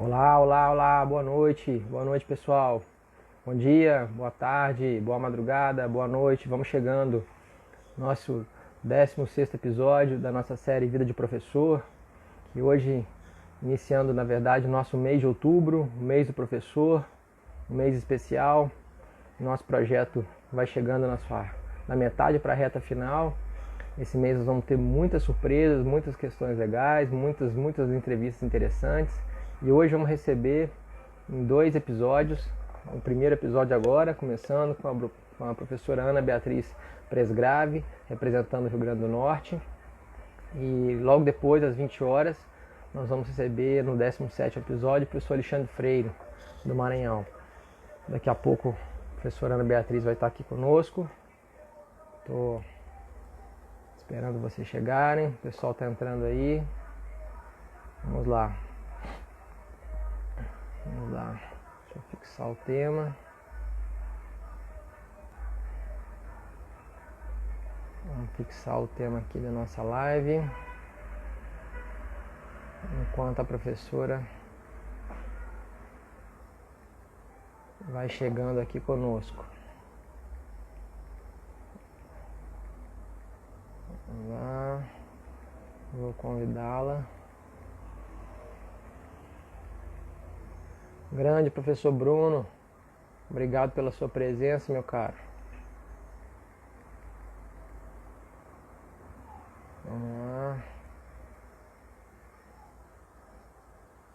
Olá, olá, olá, boa noite pessoal. Bom dia, boa tarde, boa madrugada, boa noite. Vamos chegando. Nosso 16º episódio da nossa série Vida de Professor. E hoje, iniciando na verdade o nosso mês de outubro, o mês do professor, um mês especial. Nosso projeto vai chegando na metade para a reta final. Esse mês nós vamos ter muitas surpresas, muitas questões legais, muitas entrevistas interessantes. E hoje vamos receber em 2 episódios. O primeiro episódio agora, começando com a professora Ana Beatriz Presgrave, representando o Rio Grande do Norte. E logo depois, às 20 horas, nós vamos receber no 17º episódio o professor Alexandre Freire, do Maranhão. Daqui a pouco a professora Ana Beatriz vai estar aqui conosco. Estou esperando vocês chegarem. O pessoal está entrando aí. Vamos lá. Deixa eu fixar o tema. Vamos fixar o tema aqui da nossa live. Enquanto a professora vai chegando aqui conosco. Vamos lá. Vou convidá-la. Grande professor Bruno, obrigado pela sua presença, meu caro. Vamos lá.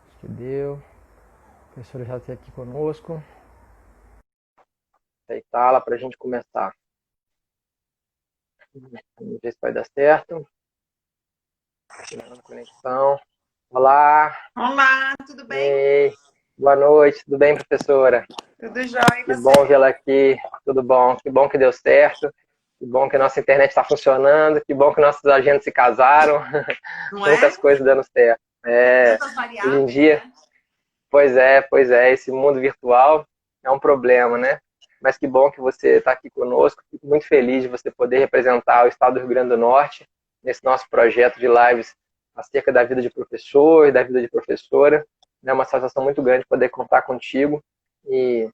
Acho que deu. A professora já está aqui conosco. Aceitá-la para a gente começar. Vamos ver se vai dar certo. Tirando a conexão. Olá. Olá, tudo bem? Ei, boa noite, tudo bem, professora? Tudo jóia, Que e você? bom vê-la aqui, tudo bom. Que bom que deu certo. Que bom que a nossa internet está funcionando. Que bom que nossos agentes se casaram. Não Muitas é? coisas dando certo. Tantas Hoje em variáveis, dia, né? pois é, esse mundo virtual é um problema, né? Mas que bom que você está aqui conosco. Fico muito feliz de você poder representar o estado do Rio Grande do Norte nesse nosso projeto de lives acerca da vida de professor e da vida de professora. É uma satisfação muito grande poder contar contigo e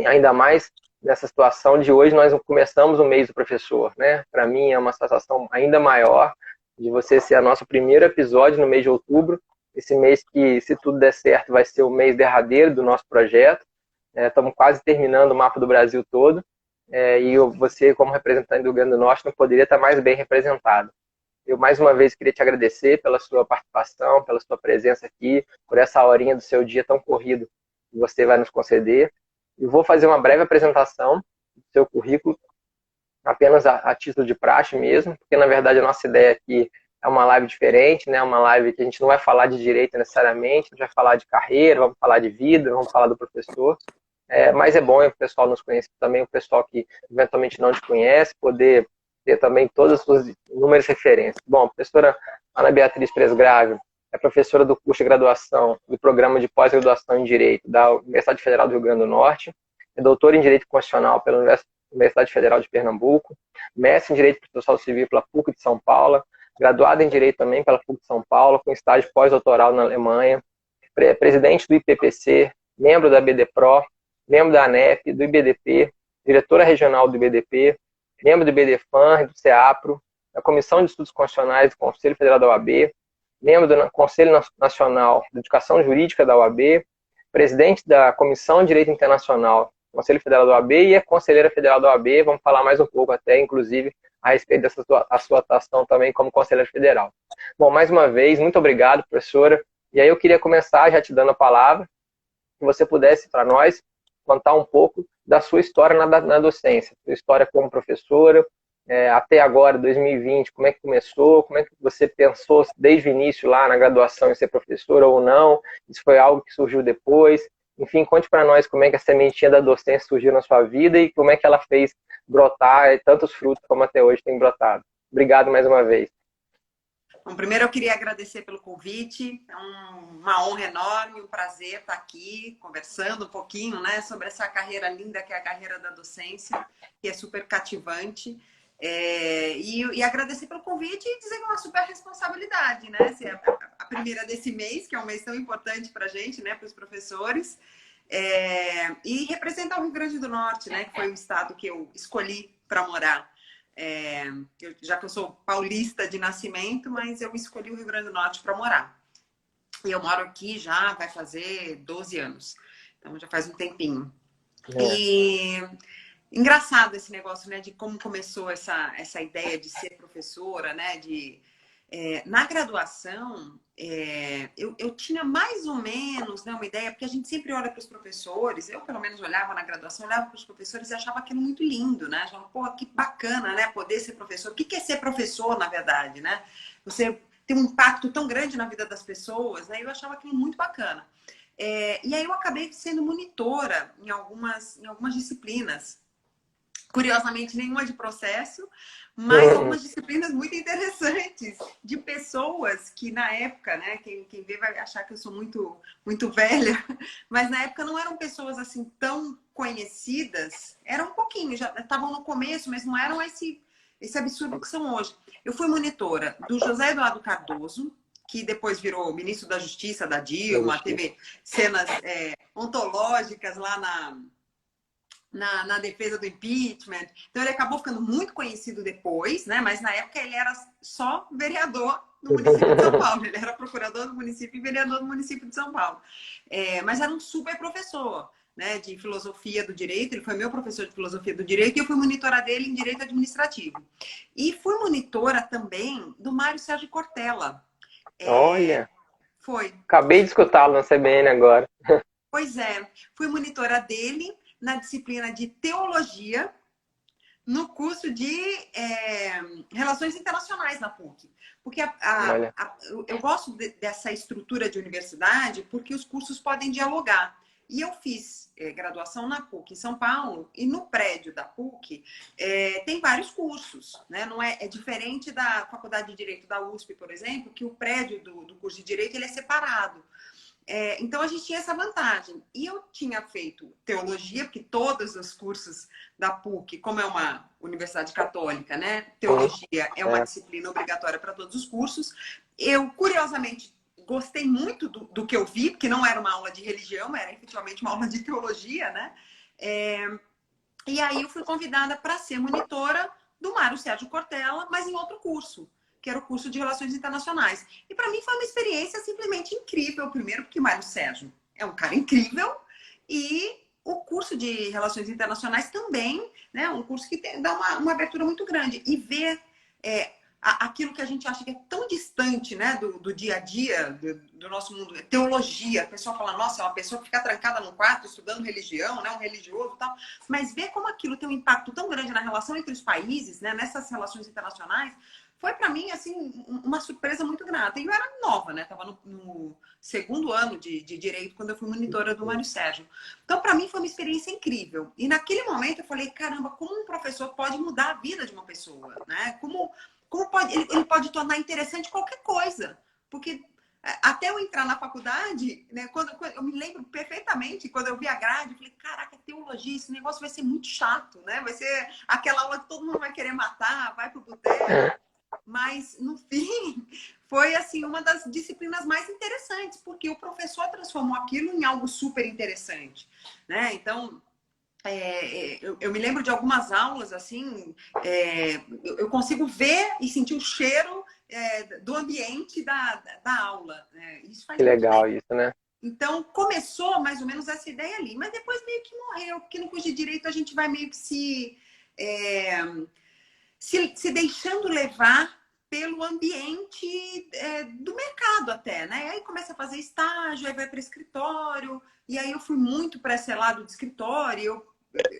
ainda mais nessa situação de hoje nós começamos o mês do professor, né? Para mim é uma satisfação ainda maior de você ser o nosso primeiro episódio no mês de outubro, esse mês que, se tudo der certo, vai ser o mês derradeiro do nosso projeto. Estamos quase terminando o mapa do Brasil todo, e você, como representante do Rio Grande do Norte, não poderia estar mais bem representado. Eu, mais uma vez, queria te agradecer pela sua participação, pela sua presença aqui, por essa horinha do seu dia tão corrido que você vai nos conceder. Eu vou fazer uma breve apresentação do seu currículo, apenas a título de praxe mesmo, porque, na verdade, a nossa ideia aqui é uma live diferente, né? Uma live que a gente não vai falar de direito necessariamente, a gente vai falar de carreira, vamos falar de vida, vamos falar do professor. Mas é bom o pessoal nos conhecer também, o pessoal que eventualmente não te conhece, poder ter também todas as suas inúmeras referências. Bom, a professora Ana Beatriz Presgrave é professora do curso de graduação do programa de pós-graduação em Direito da Universidade Federal do Rio Grande do Norte, é doutora em Direito Constitucional pela Universidade Federal de Pernambuco, mestre em Direito Processual Civil pela PUC de São Paulo, graduada em Direito também pela PUC de São Paulo, com estágio pós-doutoral na Alemanha, presidente do IPPC, membro da BDPRO, membro da ANEP, do IBDP, diretora regional do IBDP, membro do IBDFAN, do CEAPRO, da Comissão de Estudos Constitucionais do Conselho Federal da OAB, membro do Conselho Nacional de Educação Jurídica da OAB, presidente da Comissão de Direito Internacional do Conselho Federal da OAB e é conselheira federal da OAB. Vamos falar mais um pouco até, inclusive, a respeito dessa sua atuação também como conselheira federal. Bom, mais uma vez, muito obrigado, professora. E aí eu queria começar já te dando a palavra, que você pudesse, para nós, contar um pouco da sua história na docência, sua história como professora, até agora, 2020, como é que começou, como é que você pensou desde o início lá na graduação em ser professora ou não, isso foi algo que surgiu depois, enfim, conte para nós como é que a sementinha da docência surgiu na sua vida e como é que ela fez brotar tantos frutos como até hoje tem brotado. Obrigado mais uma vez. Bom, primeiro eu queria agradecer pelo convite, é uma honra enorme, um prazer estar aqui conversando um pouquinho, né, sobre essa carreira linda que é a carreira da docência, que é super cativante. E agradecer pelo convite e dizer que é uma super responsabilidade, né? primeira desse mês, que é um mês tão importante para a gente, né, para os professores, e representar o Rio Grande do Norte, né, que foi o estado que eu escolhi para morar. Já que eu sou paulista de nascimento, mas eu escolhi o Rio Grande do Norte para morar. E eu moro aqui já vai fazer 12 anos, então já faz um tempinho. E engraçado esse negócio, né, de como começou essa ideia de ser professora, né, na graduação, eu tinha mais ou menos, né, uma ideia, porque a gente sempre olha para os professores, eu pelo menos olhava na graduação, olhava para os professores e achava aquilo muito lindo, né? Achava, pô, que bacana, né, poder ser professor. O que é ser professor, na verdade, né? Você tem um impacto tão grande na vida das pessoas, né? Eu achava aquilo muito bacana. E aí eu acabei sendo monitora em algumas disciplinas. Curiosamente, nenhuma de processo, mas algumas disciplinas muito interessantes de pessoas que na época, né, quem vê vai achar que eu sou muito velha, mas na época não eram pessoas assim tão conhecidas, eram um pouquinho, já estavam no começo, mas não eram esse absurdo que são hoje. Eu fui monitora do José Eduardo Cardoso, que depois virou ministro da Justiça da Dilma, teve cenas ontológicas lá na defesa do impeachment. Então ele acabou ficando muito conhecido depois, né? Mas na época ele era só vereador do município de São Paulo. Ele era procurador do município e vereador do município de São Paulo. Mas era um super professor, né, de filosofia do direito. Ele foi meu professor de filosofia do direito e eu fui monitora dele em direito administrativo. E fui monitora também do Mário Sérgio Cortella. Olha! Foi. Acabei de escutá-lo na CBN agora. Pois é. Fui monitora dele na disciplina de teologia, no curso de Relações Internacionais na PUC. Porque eu gosto dessa estrutura de universidade porque os cursos podem dialogar. E eu fiz graduação na PUC em São Paulo e no prédio da PUC tem vários cursos, né? Não é diferente da Faculdade de Direito da USP, por exemplo, que o prédio do curso de Direito ele é separado. Então, a gente tinha essa vantagem. E eu tinha feito teologia, porque todos os cursos da PUC, como é uma universidade católica, né? Teologia é uma disciplina obrigatória para todos os cursos. Eu, curiosamente, gostei muito do que eu vi, porque não era uma aula de religião, era efetivamente uma aula de teologia, né? E aí eu fui convidada para ser monitora do Mário Sérgio Cortella, mas em outro curso, que era o curso de Relações Internacionais. E para mim foi uma experiência simplesmente incrível. Primeiro, porque o Mário Sérgio é um cara incrível e o curso de Relações Internacionais também, né? Um curso que dá uma abertura muito grande. E ver aquilo que a gente acha que é tão distante, né, do dia a dia, do nosso mundo, teologia. O pessoal fala, nossa, é uma pessoa que fica trancada num quarto estudando religião, né, um religioso e tal. Mas ver como aquilo tem um impacto tão grande na relação entre os países, né, nessas relações internacionais, foi para mim, assim, uma surpresa muito grata. E eu era nova, né? Estava no segundo ano de Direito, quando eu fui monitora do Mário Sérgio. Então, para mim, foi uma experiência incrível. E naquele momento eu falei, caramba, como um professor pode mudar a vida de uma pessoa, né? Como ele pode tornar interessante qualquer coisa. Porque até eu entrar na faculdade, né, quando eu me lembro perfeitamente, quando eu vi a grade, eu falei, caraca, teologia, esse negócio vai ser muito chato, né? Vai ser aquela aula que todo mundo vai querer matar, vai pro boteco. Mas, no fim, foi assim uma das disciplinas mais interessantes, porque o professor transformou aquilo em algo super interessante, né? Então, eu me lembro de algumas aulas, assim, eu consigo ver e sentir o cheiro do ambiente da aula. Né? Isso faz Que muito legal bem. isso, né? Então, começou mais ou menos essa ideia ali, mas depois meio que morreu, porque no curso de Direito a gente vai meio que se deixando levar pelo ambiente do mercado até, né? Aí começa a fazer estágio, aí vai para escritório, e aí eu fui muito para esse lado de escritório.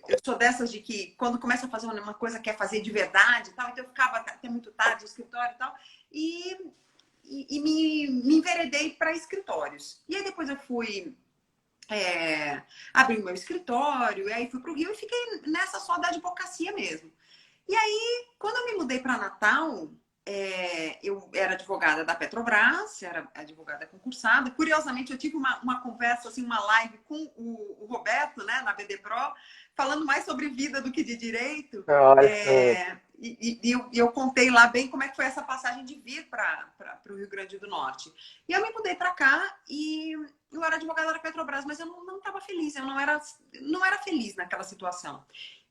Eu sou dessas de que quando começa a fazer uma coisa quer fazer de verdade e tal, então eu ficava até muito tarde no escritório e tal, e me enveredei para escritórios. E aí depois eu fui abrir o meu escritório, e aí fui para o Rio e fiquei nessa só da advocacia mesmo. E aí, quando eu me mudei para Natal, eu era advogada da Petrobras, era advogada concursada. Curiosamente, eu tive uma conversa, assim, uma live com o Roberto, né, na BD Pro, falando mais sobre vida do que de direito. Eu contei lá bem como é que foi essa passagem de vir para o Rio Grande do Norte. E eu me mudei para cá e eu era advogada da Petrobras, mas eu não estava feliz, eu não era feliz naquela situação.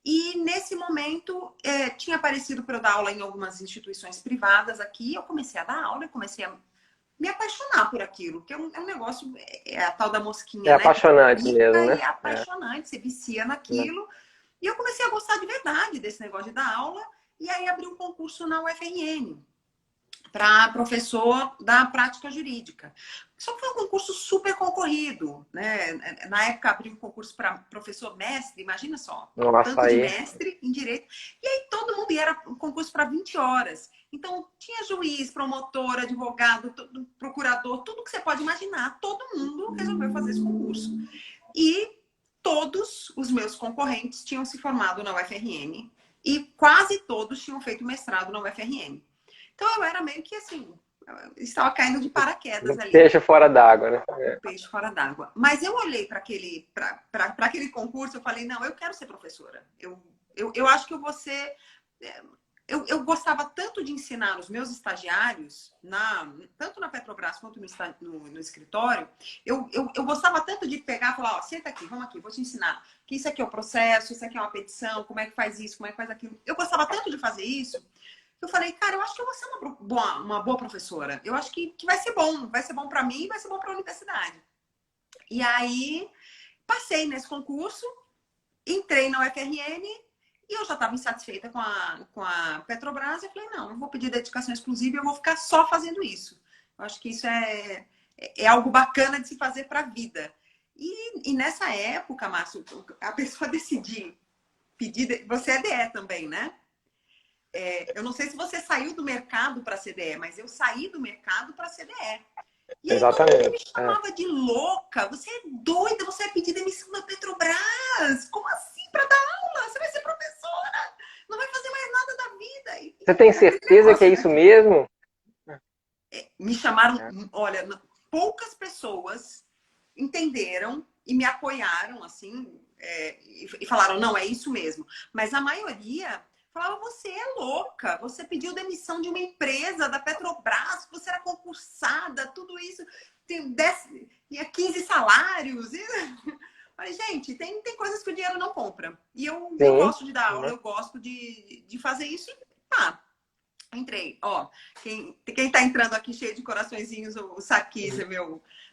E nesse momento tinha aparecido para eu dar aula em algumas instituições privadas aqui. Eu comecei a dar aula e comecei a me apaixonar por aquilo, que é um negócio, é a tal da mosquinha, É né? apaixonante mesmo, né? E é apaixonante, você vicia naquilo. E eu comecei a gostar de verdade desse negócio de dar aula. E aí abri um concurso na UFRN para professor da prática jurídica. Só que foi um concurso super concorrido, né? Na época abri um concurso para professor mestre, imagina só, Nossa, tanto de aí. mestre em direito. E aí todo mundo ia, era um concurso para 20 horas. Então tinha juiz, promotor, advogado, procurador, tudo que você pode imaginar. Todo mundo resolveu fazer esse concurso. E todos os meus concorrentes tinham se formado na UFRN e quase todos tinham feito mestrado na UFRN. Então eu era meio que assim, estava caindo de paraquedas ali. Peixe fora d'água, né? Peixe fora d'água. Mas eu olhei para aquele concurso, eu falei, não, eu quero ser professora. Eu acho que eu vou ser... Eu gostava tanto de ensinar os meus estagiários, tanto na Petrobras quanto no escritório, eu gostava tanto de pegar e falar, ó, senta aqui, vamos aqui, vou te ensinar. Que isso aqui é o processo, isso aqui é uma petição, como é que faz isso, como é que faz aquilo. Eu gostava tanto de fazer isso, eu falei, cara, eu acho que eu vou ser uma boa professora. Eu acho que vai ser bom para mim e vai ser bom para a universidade. E aí, passei nesse concurso, entrei na UFRN e eu já estava insatisfeita com a Petrobras. Eu falei, não, eu vou pedir dedicação exclusiva e eu vou ficar só fazendo isso. Eu acho que isso é algo bacana de se fazer para a vida. E nessa época, Márcio, a pessoa decidir pedir... Você é DE também, né? Eu não sei se você saiu do mercado para CDE, mas eu saí do mercado para CDE. E aí todo mundo me chamava de louca. Você é doida, você vai pedir demissão da Petrobras. Como assim para dar aula? Você vai ser professora, não vai fazer mais nada da vida. Você tem certeza que é isso mesmo? Me chamaram, olha, poucas pessoas entenderam e me apoiaram, assim, e falaram, não, é isso mesmo. Mas a maioria falava, você é louca, você pediu demissão de uma empresa, da Petrobras, você era concursada, tudo isso, tinha 15 salários. Falei, gente, tem coisas que o dinheiro não compra. E eu gosto de dar aula, eu gosto de fazer isso e pá. Entrei, ó, quem tá entrando aqui cheio de coraçõezinhos, o Sarkis,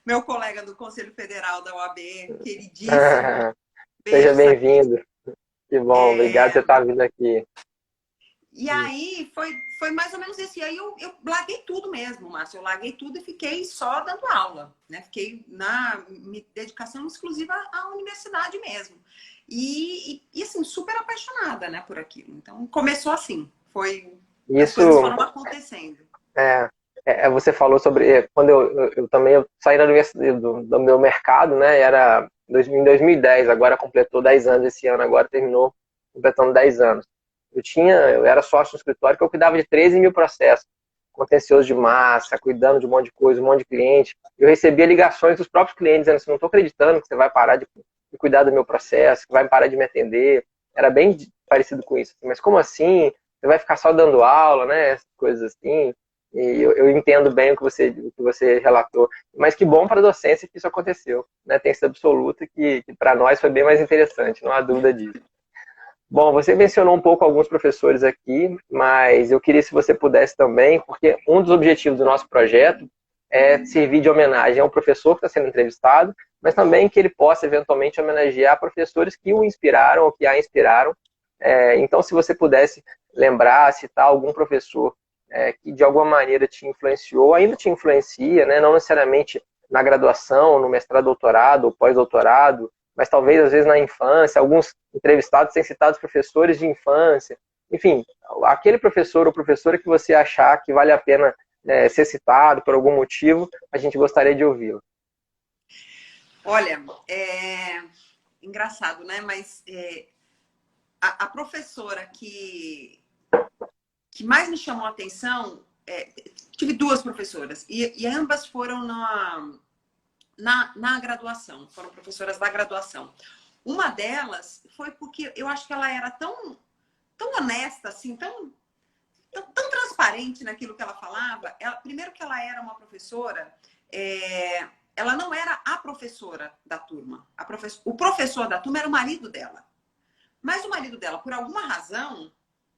meu colega do Conselho Federal da OAB, queridíssimo. Seja bem-vindo. Que bom, obrigado por você estar vindo aqui. E aí, foi mais ou menos isso. E aí eu larguei tudo mesmo, Márcio. Eu larguei tudo e fiquei só dando aula, né? Fiquei na dedicação exclusiva à universidade mesmo. E assim, super apaixonada, né, por aquilo. Então, começou assim. As coisas foram acontecendo. Você falou sobre... Quando eu também saí da universidade, do meu mercado, né? Era em 2010, agora completou 10 anos esse ano, agora terminou completando 10 anos. Eu era sócio no escritório que eu cuidava de 13 mil processos, contencioso de massa, cuidando de um monte de coisa, um monte de cliente. Eu recebia ligações dos próprios clientes dizendo assim, não estou acreditando que você vai parar de cuidar do meu processo, que vai parar de me atender. Era bem parecido com isso. Mas como assim? Você vai ficar só dando aula, né? Essas coisas assim. E eu entendo bem o que você relatou. Mas que bom para a docência que isso aconteceu, né? Tem sido absoluta que para nós foi bem mais interessante, não há dúvida disso. Bom, você mencionou um pouco alguns professores aqui, mas eu queria se você pudesse também, porque um dos objetivos do nosso projeto é servir de homenagem ao professor que está sendo entrevistado, mas também que ele possa eventualmente homenagear professores que o inspiraram ou que a inspiraram. Então, se você pudesse lembrar, citar algum professor que de alguma maneira te influenciou, ainda te influencia, né? Não necessariamente na graduação, no mestrado, doutorado ou pós-doutorado, mas talvez às vezes na infância, alguns entrevistados têm citado professores de infância. Enfim, aquele professor ou professora que você achar que vale a pena ser citado por algum motivo, a gente gostaria de ouvi-lo. Olha, engraçado, né? Mas a professora que mais me chamou a atenção tive duas professoras e ambas foram na graduação, foram professoras da graduação. Uma delas foi porque eu acho que ela era tão honesta, assim, tão transparente naquilo que ela falava. Primeiro que ela era uma professora, ela não era a professora da turma. O professor da turma era o marido dela. Mas o marido dela, por alguma razão,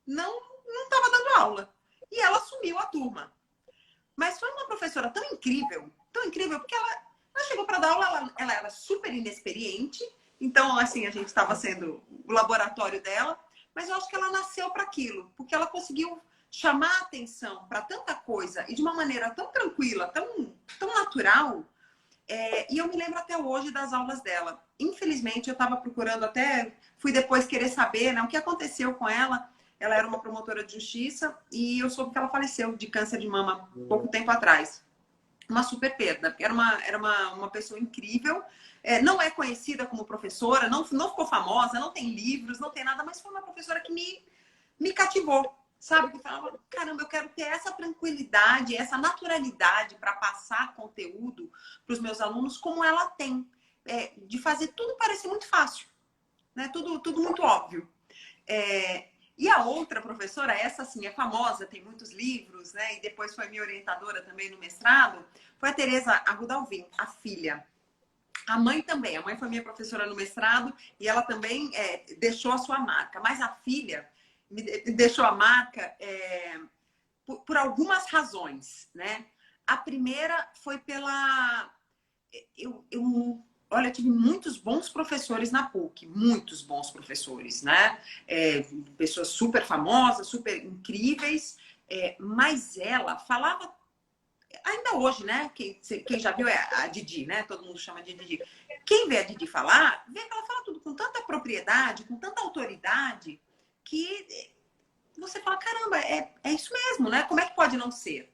não estava dando aula. E ela assumiu a turma. Mas foi uma professora tão incrível, porque ela chegou para dar aula, ela era super inexperiente. Então, assim, a gente estava sendo o laboratório dela. Mas eu acho que ela nasceu para aquilo, porque ela conseguiu chamar a atenção para tanta coisa e de uma maneira tão tranquila, tão natural. E eu me lembro até hoje das aulas dela. Infelizmente, eu estava procurando até... Fui depois querer saber, né, o que aconteceu com ela. Ela era uma promotora de justiça e eu soube que ela faleceu de câncer de mama pouco tempo atrás. Uma super perda, porque era uma pessoa incrível. Não é conhecida como professora, não ficou famosa, não tem livros, não tem nada, mas foi uma professora que me cativou. Sabe? Que falava, caramba, eu quero ter essa tranquilidade, essa naturalidade para passar conteúdo para os meus alunos como ela tem. De fazer tudo parecer muito fácil, né? Tudo muito óbvio. E a outra professora, essa sim é famosa, tem muitos livros, né? E depois foi minha orientadora também no mestrado, foi a Teresa Arruda Alvim, a filha. A mãe também, a mãe foi minha professora no mestrado e ela também deixou a sua marca. Mas a filha me deixou a marca por algumas razões, né? A primeira foi pela... Olha, eu tive muitos bons professores na PUC, muitos bons professores, né? Pessoas super famosas, super incríveis, mas ela falava, ainda hoje, né? Quem já viu é a Didi, né? Todo mundo chama de Didi. Quem vê a Didi falar, vê que ela fala tudo com tanta propriedade, com tanta autoridade, que você fala, caramba, é isso mesmo, né? Como é que pode não ser?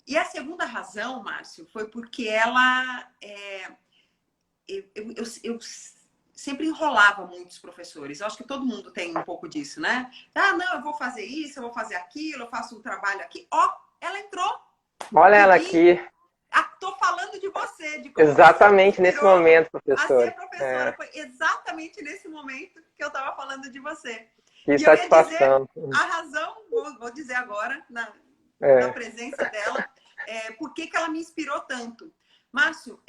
E a segunda razão, Márcio, foi porque ela... Eu sempre enrolava muitos professores. Eu acho que todo mundo tem um pouco disso, né? Ah, não, eu vou fazer isso, eu vou fazer aquilo, eu faço um trabalho aqui. Ó, ela entrou. Olha ela aqui. Tô falando de você, de como exatamente você nesse momento, professor. A ser professora foi exatamente nesse momento que eu estava falando de você. Que satisfação. Eu ia dizer a razão, vou dizer agora, na presença dela, por que ela me inspirou tanto. Márcio,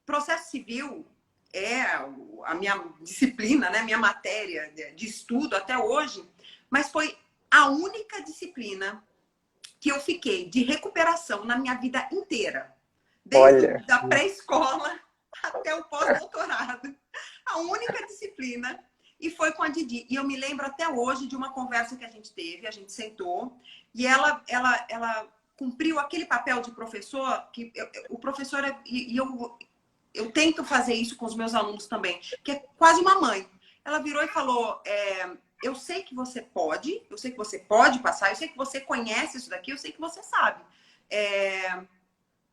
processo civil é a minha disciplina, né, minha matéria de estudo até hoje, mas foi a única disciplina que eu fiquei de recuperação na minha vida inteira. Desde a pré-escola até o pós-doutorado. A única disciplina. E foi com a Didi. E eu me lembro até hoje de uma conversa que a gente teve. A gente sentou e ela cumpriu aquele papel de professor que o professor... Eu tento fazer isso com os meus alunos também, que é quase uma mãe. Ela virou e falou... eu sei que você pode, passar, eu sei que você conhece isso daqui, eu sei que você sabe.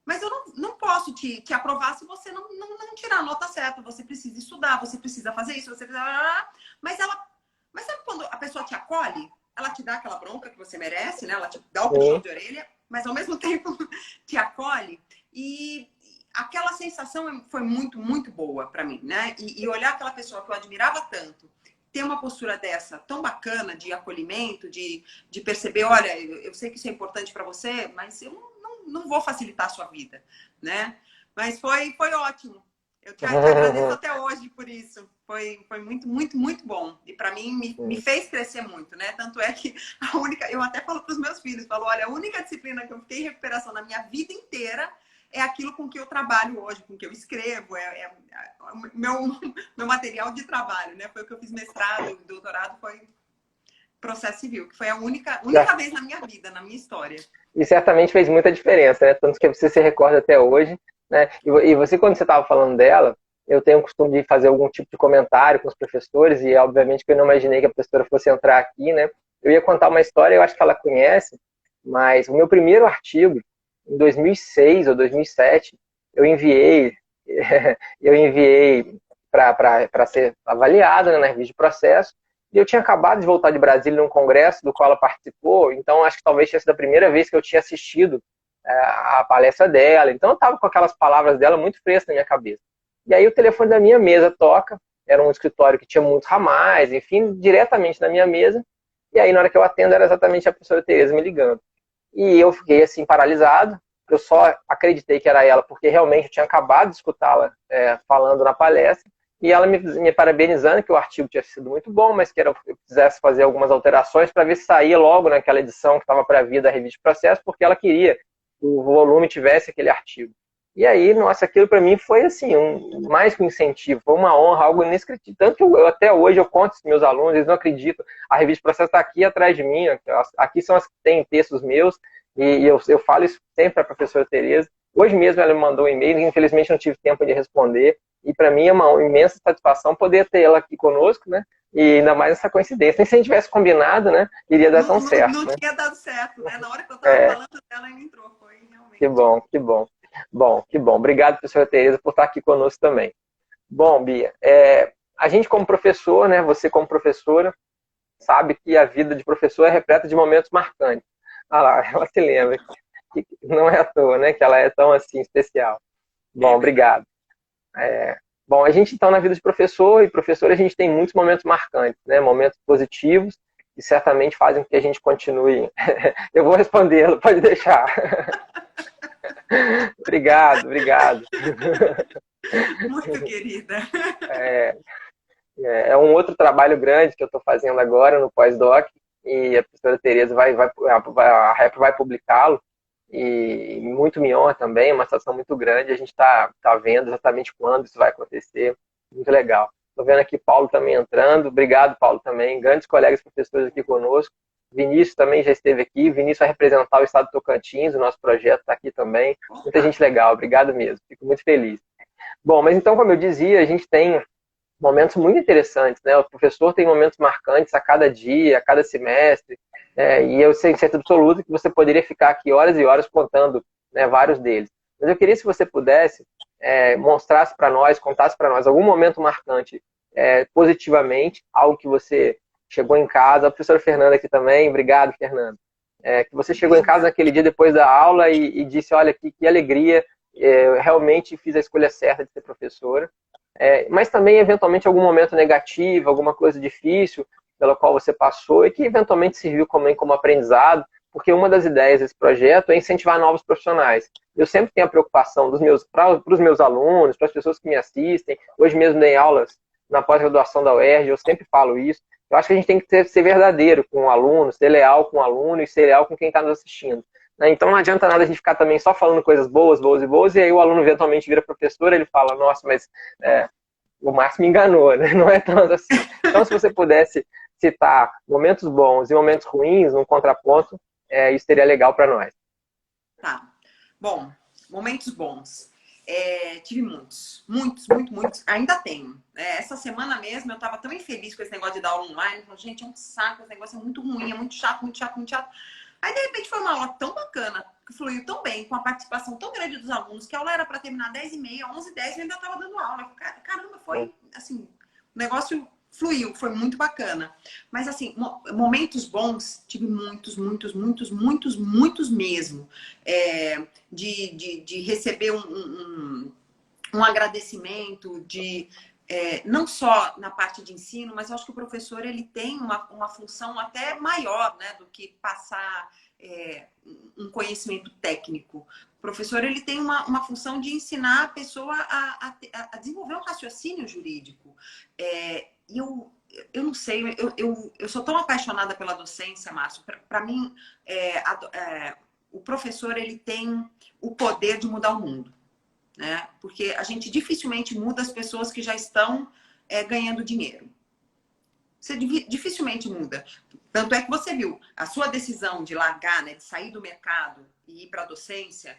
Mas eu não posso te aprovar se você não tirar a nota certa. Você precisa estudar, você precisa fazer isso, você precisa... Mas sabe quando a pessoa te acolhe? Ela te dá aquela bronca que você merece, né? Ela te dá o puxão de orelha, mas ao mesmo tempo te acolhe. E aquela sensação foi muito, muito boa para mim, né? E olhar aquela pessoa que eu admirava tanto, ter uma postura dessa tão bacana de acolhimento, de perceber, olha, eu sei que isso é importante para você, mas eu não vou facilitar a sua vida, né? Mas foi ótimo. Eu te agradeço até hoje por isso. Foi muito, muito, muito bom. E para mim me fez crescer muito, né? Tanto é que eu até falo para os meus filhos, falo, olha, a única disciplina que eu fiquei em recuperação na minha vida inteira é aquilo com que eu trabalho hoje, com que eu escrevo, meu material de trabalho, né? Foi o que eu fiz mestrado, doutorado, foi processo civil, que foi a única vez na minha vida, na minha história. E certamente fez muita diferença, né? Tanto que você se recorda até hoje, né? E você, quando você estava falando dela, eu tenho o costume de fazer algum tipo de comentário com os professores, e obviamente que eu não imaginei que a professora fosse entrar aqui, né? Eu ia contar uma história, eu acho que ela conhece, mas o meu primeiro artigo, em 2006 ou 2007, eu enviei para ser avaliado, né, na revista de processo, E eu tinha acabado de voltar de Brasília num congresso do qual ela participou, então acho que talvez tenha sido a primeira vez que eu tinha assistido a palestra dela. Então eu estava com aquelas palavras dela muito frescas na minha cabeça. E aí o telefone da minha mesa toca, era um escritório que tinha muitos ramais, enfim, diretamente na minha mesa. E aí na hora que eu atendo era exatamente a professora Tereza me ligando. E eu fiquei assim paralisado. Eu só acreditei que era ela porque realmente eu tinha acabado de escutá-la falando na palestra. E ela me parabenizando que o artigo tinha sido muito bom, mas que eu quisesse fazer algumas alterações para ver se saía logo naquela edição que estava para vir da revista de processo, porque ela queria que o volume tivesse aquele artigo. E aí, nossa, aquilo para mim foi assim, mais que um incentivo, foi uma honra, algo inesquecível. Tanto que eu até hoje eu conto isso para meus alunos, eles não acreditam. A revista de processo está aqui atrás de mim, aqui são as que têm textos meus, e eu falo isso sempre para a professora Tereza. Hoje mesmo ela me mandou um e-mail, infelizmente não tive tempo de responder. E para mim é uma imensa satisfação poder ter ela aqui conosco, né? E ainda mais essa coincidência. Nem se a gente tivesse combinado, né? Iria dar tão certo. Não né? tinha dado certo, né? Na hora que eu estava falando dela, ela entrou. Foi realmente. Que bom, que bom. Bom, que bom. Obrigado, professora Tereza, por estar aqui conosco também. Bom, Bia, a gente como professor, né? Você como professora, sabe que a vida de professor é repleta de momentos marcantes. Ah lá, ela se lembra. Que não é à toa, né? Que ela é tão assim especial. Bom, obrigado. Bom, a gente então na vida de professor e professora a gente tem muitos momentos marcantes, né? Momentos positivos que certamente fazem com que a gente continue. Eu vou respondê-lo, pode deixar. Obrigado. Muito querida. É um outro trabalho grande que eu estou fazendo agora no pós-doc e a professora Tereza a Rep vai publicá-lo e muito me honra também, é uma situação muito grande, a gente está vendo exatamente quando isso vai acontecer, muito legal. Estou vendo aqui Paulo também entrando, obrigado Paulo também, grandes colegas professores aqui conosco, Vinícius também já esteve aqui, Vinícius vai representar o estado do Tocantins, o nosso projeto está aqui também, muita gente legal, obrigado mesmo, fico muito feliz. Bom, mas então, como eu dizia, a gente tem momentos muito interessantes, né? O professor tem momentos marcantes a cada dia, a cada semestre, e eu sei, certeza absoluta que você poderia ficar aqui horas e horas contando, né, vários deles. Mas eu queria, se você pudesse, mostrasse para nós, contasse para nós algum momento marcante positivamente, algo que você chegou em casa, a professora Fernanda aqui também, obrigado, Fernanda, que você chegou em casa naquele dia depois da aula e disse, olha, que alegria, eu realmente fiz a escolha certa de ser professora. Mas também, eventualmente, algum momento negativo, alguma coisa difícil pela qual você passou e que, eventualmente, serviu como aprendizado, porque uma das ideias desse projeto é incentivar novos profissionais. Eu sempre tenho a preocupação para os meus alunos, para as pessoas que me assistem. Hoje mesmo dei aulas na pós-graduação da UERJ, eu sempre falo isso. Eu acho que a gente tem que ser verdadeiro com o aluno, ser leal com o aluno e ser leal com quem está nos assistindo. Então não adianta nada a gente ficar também só falando coisas boas, e aí o aluno eventualmente vira professor, ele fala, nossa, mas o Márcio me enganou, né? Não é tanto assim. Então se você pudesse citar momentos bons e momentos ruins, num contraponto, isso seria legal para nós. Tá. Bom, momentos bons. Tive muitos. Ainda tenho. Essa semana mesmo eu estava tão infeliz com esse negócio de dar aula online. Falei, gente, é um saco, esse negócio é muito ruim, é muito chato. Aí, de repente, foi uma aula tão bacana, que fluiu tão bem, com a participação tão grande dos alunos, que a aula era para terminar 10h30, 11h10, eu ainda estava dando aula. Caramba, foi assim, o negócio fluiu, foi muito bacana. Mas, assim, momentos bons, tive muitos mesmo. De receber um agradecimento, não só na parte de ensino, mas eu acho que o professor ele tem uma função até maior, né, do que passar um conhecimento técnico. O professor ele tem uma função de ensinar a pessoa a desenvolver um raciocínio jurídico. E eu não sei, eu sou tão apaixonada pela docência, Márcio. Para mim, o professor ele tem o poder de mudar o mundo. Né? Porque a gente dificilmente muda as pessoas que já estão ganhando dinheiro. Você dificilmente muda. Tanto é que você viu, a sua decisão de largar, né, de sair do mercado e ir para a docência,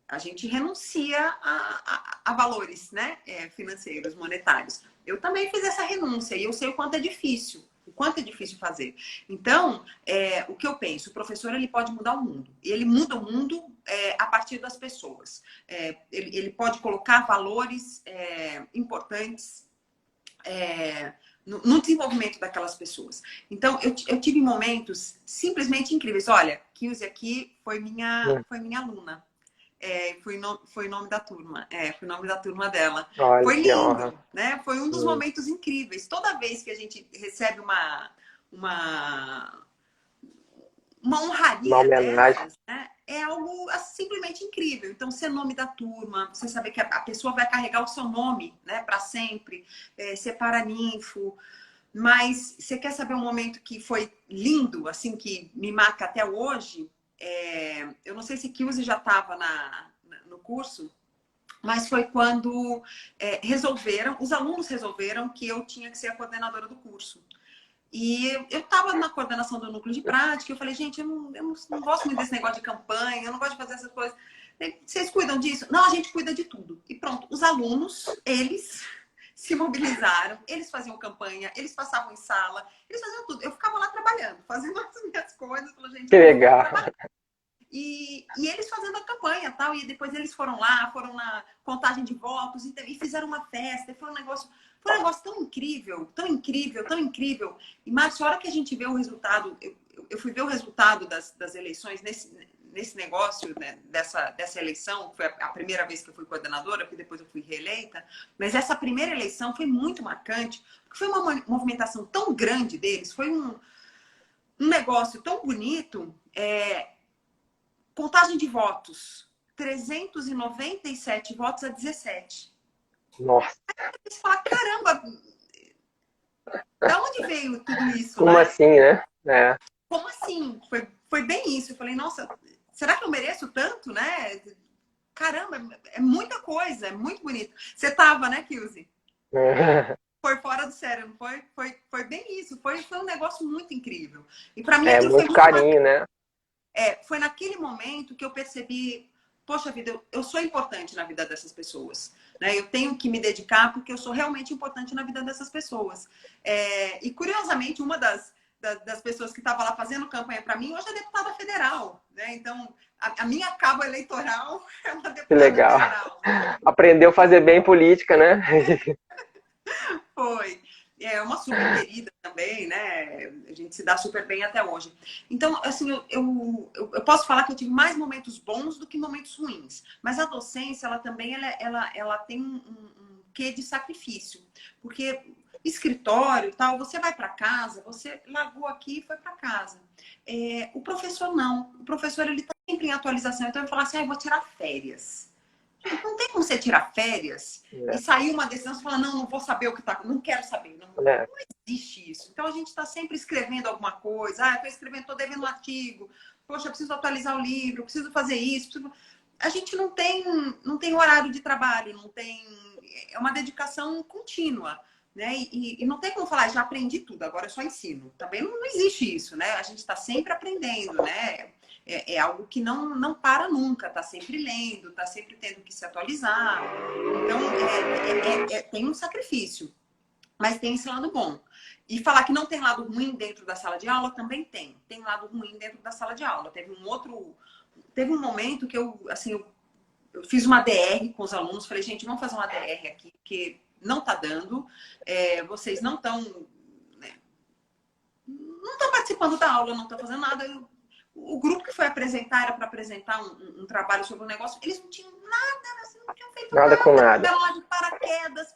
a gente renuncia a valores, né, financeiros, monetários. Eu também fiz essa renúncia e eu sei o quanto é difícil. O quanto é difícil fazer. Então, o que eu penso, o professor ele pode mudar o mundo. E ele muda o mundo a partir das pessoas. Ele pode colocar valores importantes no desenvolvimento daquelas pessoas. Então, eu tive momentos simplesmente incríveis. Olha, Kilze aqui foi minha aluna. Foi o nome da turma. Foi o nome da turma dela. Olha Foi que honra. lindo, né? Foi um dos momentos incríveis. Toda vez que a gente recebe uma Uma honraria homenagem. dessas, né? É algo simplesmente incrível. Então, ser nome da turma, você saber que a pessoa vai carregar o seu nome, né, para sempre, ser paraninfo. Mas você quer saber um momento que foi lindo, assim, que me marca até hoje? Eu não sei se Kilze já estava no curso, mas foi quando os alunos resolveram que eu tinha que ser a coordenadora do curso. E eu estava na coordenação do núcleo de prática, eu falei, gente, eu não gosto muito desse negócio de campanha, eu não gosto de fazer essas coisas. Vocês cuidam disso? Não, a gente cuida de tudo. E pronto, os alunos, eles se mobilizaram, eles faziam campanha, eles passavam em sala, eles faziam tudo. Eu ficava lá trabalhando, fazendo as minhas coisas, falei, gente, Que eu vou legal. trabalhar. E eles fazendo a campanha tal, e depois eles foram lá, foram na contagem de votos e fizeram uma festa. Foi um negócio tão incrível, tão incrível, tão incrível. E, Márcio, a hora que a gente vê o resultado, eu fui ver o resultado das eleições nesse negócio, né, dessa eleição, foi a primeira vez que eu fui coordenadora, porque depois eu fui reeleita, mas essa primeira eleição foi muito marcante, porque foi uma movimentação tão grande deles, foi um negócio tão bonito. Contagem de votos, 397 votos a 17. Nossa, Você fala, caramba, da onde veio tudo isso, como né? assim, né? Como assim? Foi bem isso. Eu falei, nossa, será que eu mereço tanto, né? Caramba, é muita coisa, é muito bonito. Você tava, né, Kilze? Foi fora do sério, não foi? Foi bem isso. Foi um negócio muito incrível. E para mim É aquilo foi muito muito carinho, né? foi naquele momento que eu percebi, poxa vida, eu sou importante na vida dessas pessoas. Né? Eu tenho que me dedicar porque eu sou realmente importante na vida dessas pessoas. E, curiosamente, uma das pessoas que estava lá fazendo campanha para mim hoje é deputada federal. Né? Então, a minha cabo eleitoral é uma Que deputada legal. federal. Aprendeu a fazer bem política, né? Foi. É uma super querida também, né? A gente se dá super bem até hoje. Então, assim, eu posso falar que eu tive mais momentos bons do que momentos ruins. Mas a docência, ela também ela tem um quê de sacrifício. Porque escritório, tal, você vai para casa, você largou aqui e foi para casa. O professor não. O professor, ele está sempre em atualização. Então, ele fala assim, eu vou tirar férias. Não tem como você tirar férias e sair uma decisão e falar, não vou saber o que está, não quero saber. Não existe isso. Então a gente está sempre escrevendo alguma coisa. Estou escrevendo, estou devendo um artigo. Poxa, eu preciso atualizar o livro, eu preciso fazer isso. A gente não tem horário de trabalho, não tem. É uma dedicação contínua. Né? E não tem como falar, já aprendi tudo, agora eu só ensino. Também não existe isso, né? A gente está sempre aprendendo, né? É algo que não para nunca, está sempre lendo, está sempre tendo que se atualizar. Então, tem um sacrifício, mas tem esse lado bom. E falar que não tem lado ruim dentro da sala de aula, também tem. Tem lado ruim dentro da sala de aula. Teve um momento que eu fiz uma DR com os alunos, falei, gente, vamos fazer uma DR aqui, porque não está dando, vocês não estão participando da aula, não estão fazendo nada. O grupo que foi apresentar era para apresentar um trabalho sobre o negócio, eles não tinham nada, assim, não tinham feito Nada com nada. Estavam lá de paraquedas.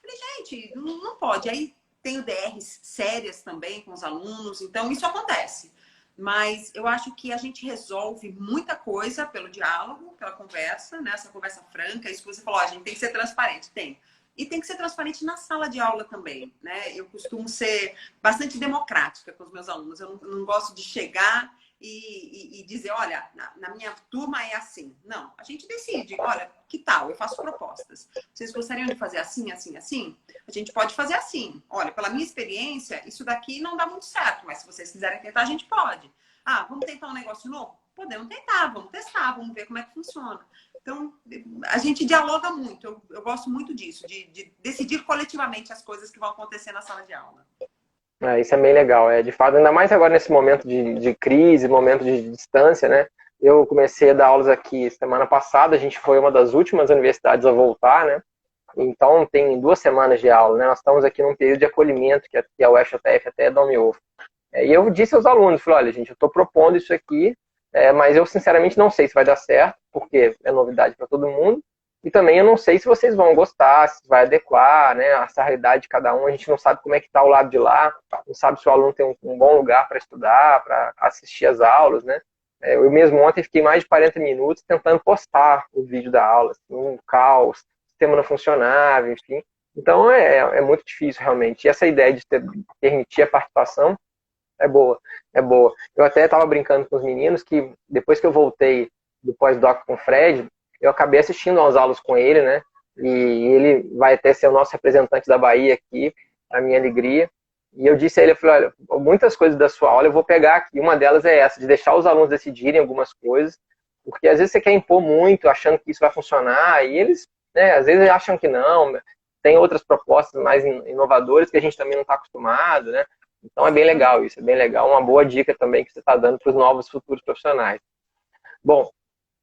Falei, gente, não pode. Aí tenho DRs sérias também com os alunos, então isso acontece. Mas eu acho que a gente resolve muita coisa pelo diálogo, pela conversa, né? Essa conversa franca. Isso que você falou, a gente tem que ser transparente. Tem. E tem que ser transparente na sala de aula também, né? Eu costumo ser bastante democrática com os meus alunos. Eu não gosto de chegar e dizer, olha, na minha turma é assim. Não, a gente decide, olha, que tal? Eu faço propostas. Vocês gostariam de fazer assim, assim, assim? A gente pode fazer assim. Olha, pela minha experiência, isso daqui não dá muito certo, mas se vocês quiserem tentar, a gente pode. Vamos tentar um negócio novo? Podemos tentar, vamos testar, vamos ver como é que funciona. Então, a gente dialoga muito. Eu gosto muito disso, de decidir coletivamente as coisas que vão acontecer na sala de aula. Isso é bem legal. De fato, ainda mais agora nesse momento de crise, momento de distância, né? Eu comecei a dar aulas aqui semana passada, a gente foi uma das últimas universidades a voltar, né? Então, tem 2 semanas de aula, né? Nós estamos aqui num período de acolhimento, que a UFJF até dá me ouve. E eu disse aos alunos, falei, olha, gente, eu estou propondo isso aqui, mas eu sinceramente não sei se vai dar certo, porque é novidade para todo mundo, e também eu não sei se vocês vão gostar, se vai adequar, né, essa realidade de cada um, a gente não sabe como é que está o lado de lá, não sabe se o aluno tem um bom lugar para estudar, para assistir às aulas, né. Eu mesmo ontem fiquei mais de 40 minutos tentando postar o vídeo da aula, assim, um caos, o sistema não funcionava, enfim. Então é muito difícil realmente. E essa ideia de permitir a participação é boa, é boa. Eu até estava brincando com os meninos que depois que eu voltei do pós-doc com o Fred, eu acabei assistindo aos aulas com ele, né? E ele vai até ser o nosso representante da Bahia aqui, a minha alegria. E eu disse a ele, eu falei, olha, muitas coisas da sua aula eu vou pegar aqui. Uma delas é essa, de deixar os alunos decidirem algumas coisas, porque às vezes você quer impor muito, achando que isso vai funcionar, e eles, né, às vezes acham que não, tem outras propostas mais inovadoras que a gente também não está acostumado, né? Então é bem legal isso, é bem legal. Uma boa dica também que você está dando para os novos futuros profissionais. Bom,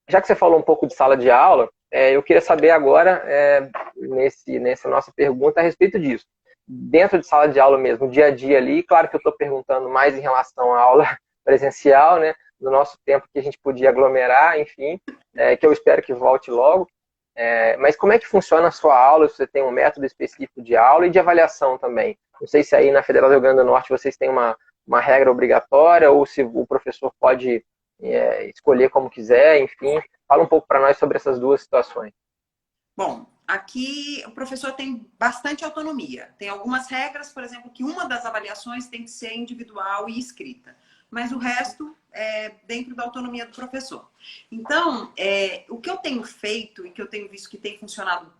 já que você falou um pouco de sala de aula, eu queria saber agora, nessa nossa pergunta, a respeito disso. Dentro de sala de aula mesmo, dia a dia ali, claro que eu estou perguntando mais em relação à aula presencial, né? No nosso tempo que a gente podia aglomerar, enfim, que eu espero que volte logo. Mas como é que funciona a sua aula? Se você tem um método específico de aula e de avaliação também? Não sei se aí na Federal do Rio Grande do Norte vocês têm uma regra obrigatória ou se o professor pode escolher como quiser, enfim. Fala um pouco para nós sobre essas duas situações. Bom, aqui o professor tem bastante autonomia. Tem algumas regras, por exemplo, que uma das avaliações tem que ser individual e escrita, mas o resto é dentro da autonomia do professor. Então, o que eu tenho feito e que eu tenho visto que tem funcionado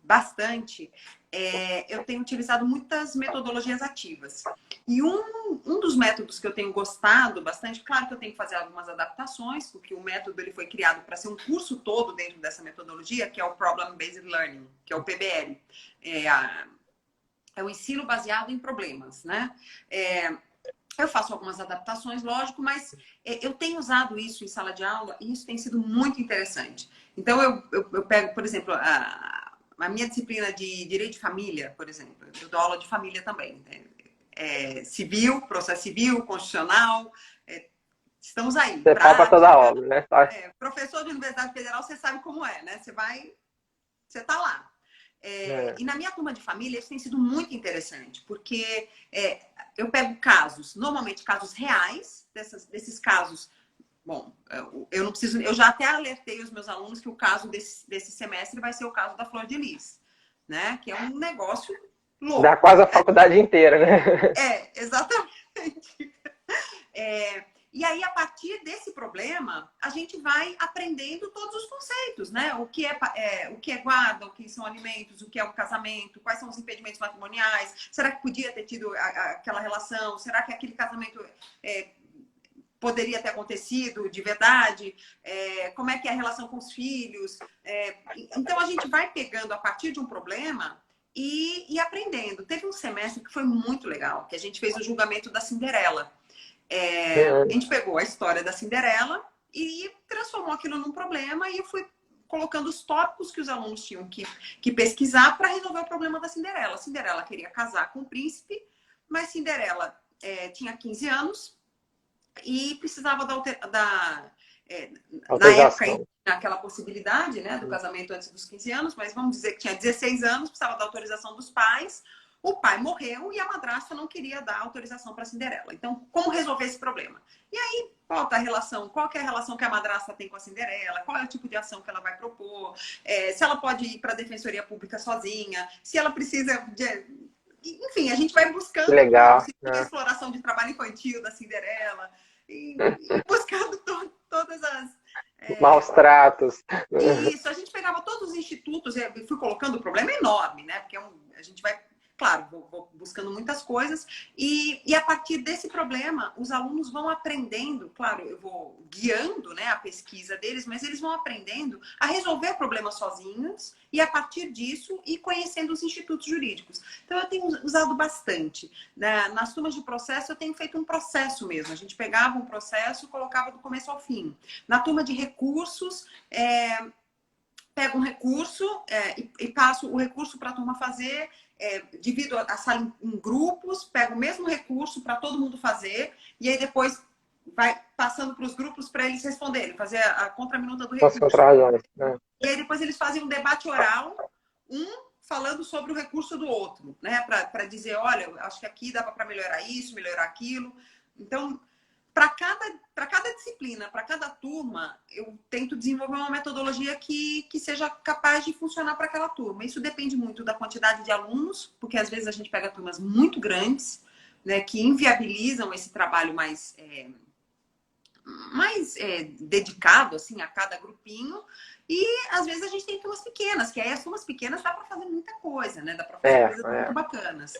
bastante, eu tenho utilizado muitas metodologias ativas. E um dos métodos que eu tenho gostado bastante, claro que eu tenho que fazer algumas adaptações, porque o método ele foi criado para ser um curso todo dentro dessa metodologia, que é o Problem Based Learning, que é o PBL. É o ensino baseado em problemas, né? Eu faço algumas adaptações, lógico, mas eu tenho usado isso em sala de aula e isso tem sido muito interessante. Então, eu pego, por exemplo, a minha disciplina de Direito de Família, por exemplo, eu dou aula de família também. Civil, processo civil, constitucional, estamos aí. Você para toda a obra, né? Professor de Universidade Federal, você sabe como é, né? Você está lá. E na minha turma de família, isso tem sido muito interessante, porque eu pego casos, normalmente casos reais, desses casos. Bom, eu não preciso. Eu já até alertei os meus alunos que o caso desse semestre vai ser o caso da Flor de Lis, né? Que é um negócio louco. Dá quase a faculdade inteira, né? Exatamente. E aí, a partir desse problema, a gente vai aprendendo todos os conceitos, né? O que é guarda, o que são alimentos, o que é o casamento, quais são os impedimentos matrimoniais, será que podia ter tido aquela relação, será que aquele casamento poderia ter acontecido de verdade, como é que é a relação com os filhos. Então, a gente vai pegando a partir de um problema e aprendendo. Teve um semestre que foi muito legal, que a gente fez o julgamento da Cinderela. A gente pegou a história da Cinderela e transformou aquilo num problema e eu fui colocando os tópicos que os alunos tinham que pesquisar para resolver o problema da Cinderela. Cinderela queria casar com o príncipe, mas Cinderela tinha 15 anos e precisava na época aquela possibilidade, né, do casamento antes dos 15 anos, mas vamos dizer que tinha 16 anos, precisava da autorização dos pais. O pai morreu e a madrasta não queria dar autorização para Cinderela. Então, como resolver esse problema? E aí, qual é a relação que a madrasta tem com a Cinderela? Qual é o tipo de ação que ela vai propor? Se ela pode ir para a Defensoria Pública sozinha? Se ela precisa de... Enfim, a gente vai buscando a exploração de trabalho infantil da Cinderela e buscando todas as... maus tratos. Isso, a gente pegava todos os institutos, e fui colocando, o problema é enorme, né? Porque a gente vai... Claro, vou buscando muitas coisas e a partir desse problema, os alunos vão aprendendo, claro, eu vou guiando, né, a pesquisa deles, mas eles vão aprendendo a resolver problemas sozinhos e a partir disso ir conhecendo os institutos jurídicos. Então, eu tenho usado bastante. Nas turmas de processo, eu tenho feito um processo mesmo. A gente pegava um processo e colocava do começo ao fim. Na turma de recursos, pego um recurso e passo o recurso para a turma fazer, divido a sala em grupos, pego o mesmo recurso para todo mundo fazer, e aí depois vai passando para os grupos para eles responderem, fazer a contraminuta do recurso. Concentrações, né? E aí depois eles fazem um debate oral, um falando sobre o recurso do outro, né? Para dizer, olha, eu acho que aqui dá para melhorar isso, melhorar aquilo. Então, para cada disciplina, para cada turma, eu tento desenvolver uma metodologia que seja capaz de funcionar para aquela turma. Isso depende muito da quantidade de alunos, porque às vezes a gente pega turmas muito grandes, né, que inviabilizam esse trabalho mais dedicado assim, a cada grupinho. E às vezes a gente tem turmas pequenas, que aí as turmas pequenas dá para fazer muita coisa, né? Dá para fazer coisas muito bacanas.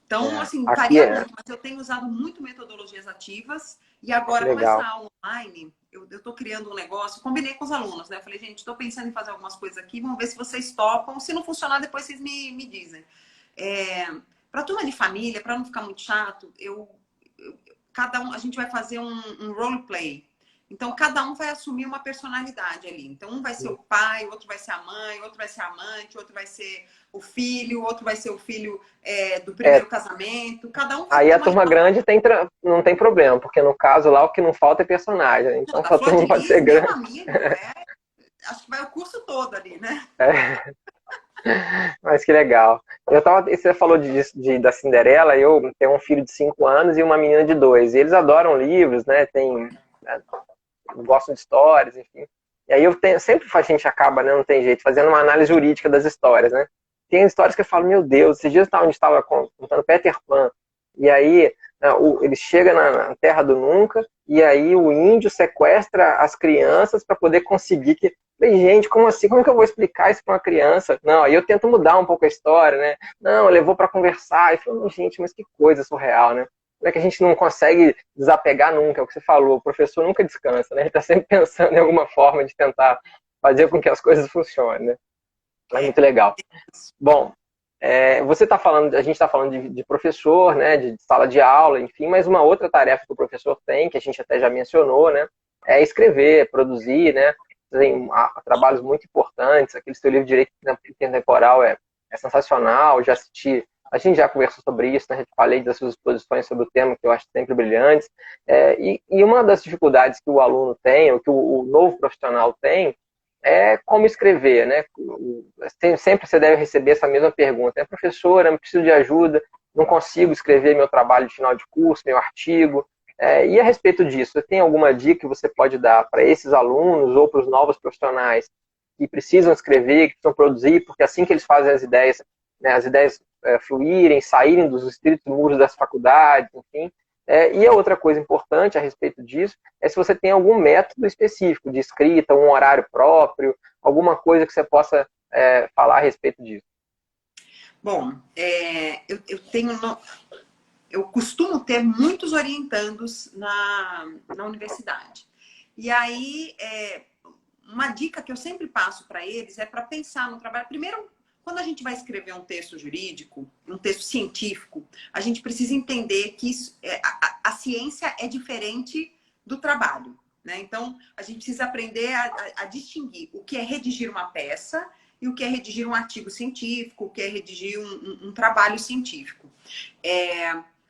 Então, assim, varia muito, mas eu tenho usado muito metodologias ativas. E agora, com essa aula online, eu estou criando um negócio, combinei com os alunos, né? Eu falei, gente, estou pensando em fazer algumas coisas aqui, vamos ver se vocês topam. Se não funcionar, depois vocês me dizem. Para turma de família, para não ficar muito chato, cada um, a gente vai fazer um roleplay. Então, cada um vai assumir uma personalidade ali. Então, um vai ser o pai, outro vai ser a mãe, outro vai ser a amante, outro vai ser o filho, outro vai ser o filho do primeiro casamento. Cada um vai Aí a turma grande não tem problema, porque no caso lá o que não falta é personagem. Então, a turma pode ser grande. Meu amigo, acho que vai o curso todo ali, né? Mas que legal. Você falou da Cinderela, eu tenho um filho de 5 anos e uma menina de 2. E eles adoram livros, né? Gostam de histórias, enfim. E aí sempre a gente acaba, né, não tem jeito, fazendo uma análise jurídica das histórias, né? Tem histórias que eu falo, meu Deus, esses dias a gente estava contando Peter Pan, e aí ele chega na Terra do Nunca, e aí o índio sequestra as crianças para poder conseguir que... Falei, gente, como assim? Como que eu vou explicar isso para uma criança? Não, aí eu tento mudar um pouco a história, né? Não, levou para conversar. E falei, gente, mas que coisa surreal, né? Como é que a gente não consegue desapegar nunca? É o que você falou, o professor nunca descansa, né? Ele está sempre pensando em alguma forma de tentar fazer com que as coisas funcionem, né? É muito legal. Bom, você está falando, a gente está falando de professor, né? De sala de aula, enfim, mas uma outra tarefa que o professor tem, que a gente até já mencionou, né? É escrever, produzir, né? Tem trabalhos muito importantes. Aquele seu livro de Direito Intertemporal é sensacional. Já assisti, a gente já conversou sobre isso, né? Falei das suas exposições sobre o tema, que eu acho sempre brilhantes. E uma das dificuldades que o aluno tem, ou que o novo profissional tem, é como escrever, né? Sempre você deve receber essa mesma pergunta. Professora, eu preciso de ajuda, não consigo escrever meu trabalho de final de curso, meu artigo. E a respeito disso, tem alguma dica que você pode dar para esses alunos ou para os novos profissionais que precisam escrever, que precisam produzir, porque assim que eles fazem as ideias, né, fluírem, saírem dos estritos muros das faculdades, enfim. E a outra coisa importante a respeito disso é se você tem algum método específico de escrita, um horário próprio, alguma coisa que você possa falar a respeito disso. Bom, eu costumo ter muitos orientandos na universidade. E aí, uma dica que eu sempre passo para eles é para pensar no trabalho. Primeiro, quando a gente vai escrever um texto jurídico, um texto científico, a gente precisa entender que a ciência é diferente do trabalho, né? Então, a gente precisa aprender a distinguir o que é redigir uma peça e o que é redigir um artigo científico, o que é redigir um trabalho científico.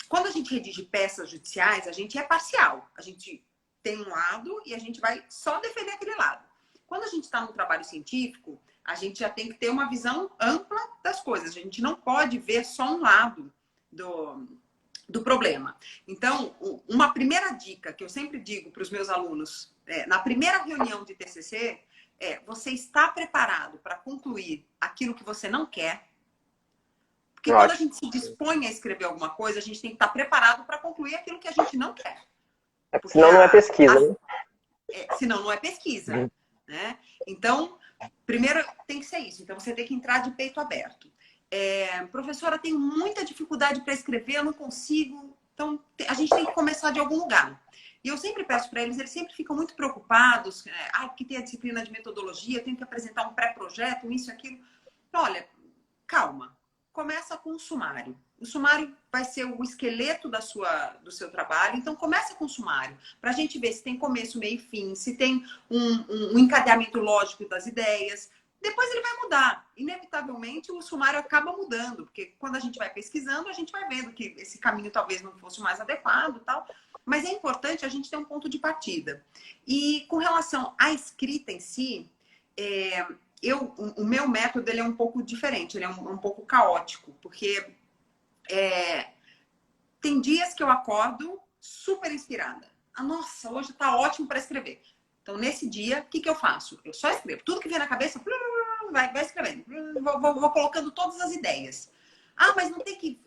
Quando a gente redige peças judiciais, a gente é parcial. A gente tem um lado e a gente vai só defender aquele lado. Quando a gente está no trabalho científico, a gente já tem que ter uma visão ampla das coisas. A gente não pode ver só um lado do problema. Então, uma primeira dica que eu sempre digo para os meus alunos, na primeira reunião de TCC, você está preparado para concluir aquilo que você não quer? Porque quando a gente se dispõe a escrever alguma coisa, a gente tem que estar preparado para concluir aquilo que a gente não quer. Senão não é pesquisa, né? Senão não é pesquisa, né? Então, primeiro tem que ser isso. Então, você tem que entrar de peito aberto. Professora, tenho muita dificuldade para escrever, eu não consigo. Então, a gente tem que começar de algum lugar. E eu sempre peço para eles sempre ficam muito preocupados. Porque tem a disciplina de metodologia, eu tenho que apresentar um pré-projeto, isso e aquilo. Então, olha, calma. começa com o sumário. O sumário vai ser o esqueleto do seu trabalho, então começa com o sumário, para a gente ver se tem começo, meio e fim, se tem um encadeamento lógico das ideias. Depois ele vai mudar. Inevitavelmente, o sumário acaba mudando, porque quando a gente vai pesquisando, a gente vai vendo que esse caminho talvez não fosse o mais adequado, tal. Mas é importante a gente ter um ponto de partida. E com relação à escrita em si, o meu método ele é um pouco diferente, ele é um pouco caótico, porque tem dias que eu acordo super inspirada. Nossa, hoje tá ótimo para escrever. Então, nesse dia, o que eu faço? Eu só escrevo. Tudo que vem na cabeça, vai escrevendo. Vou colocando todas as ideias. Ah, mas não tem que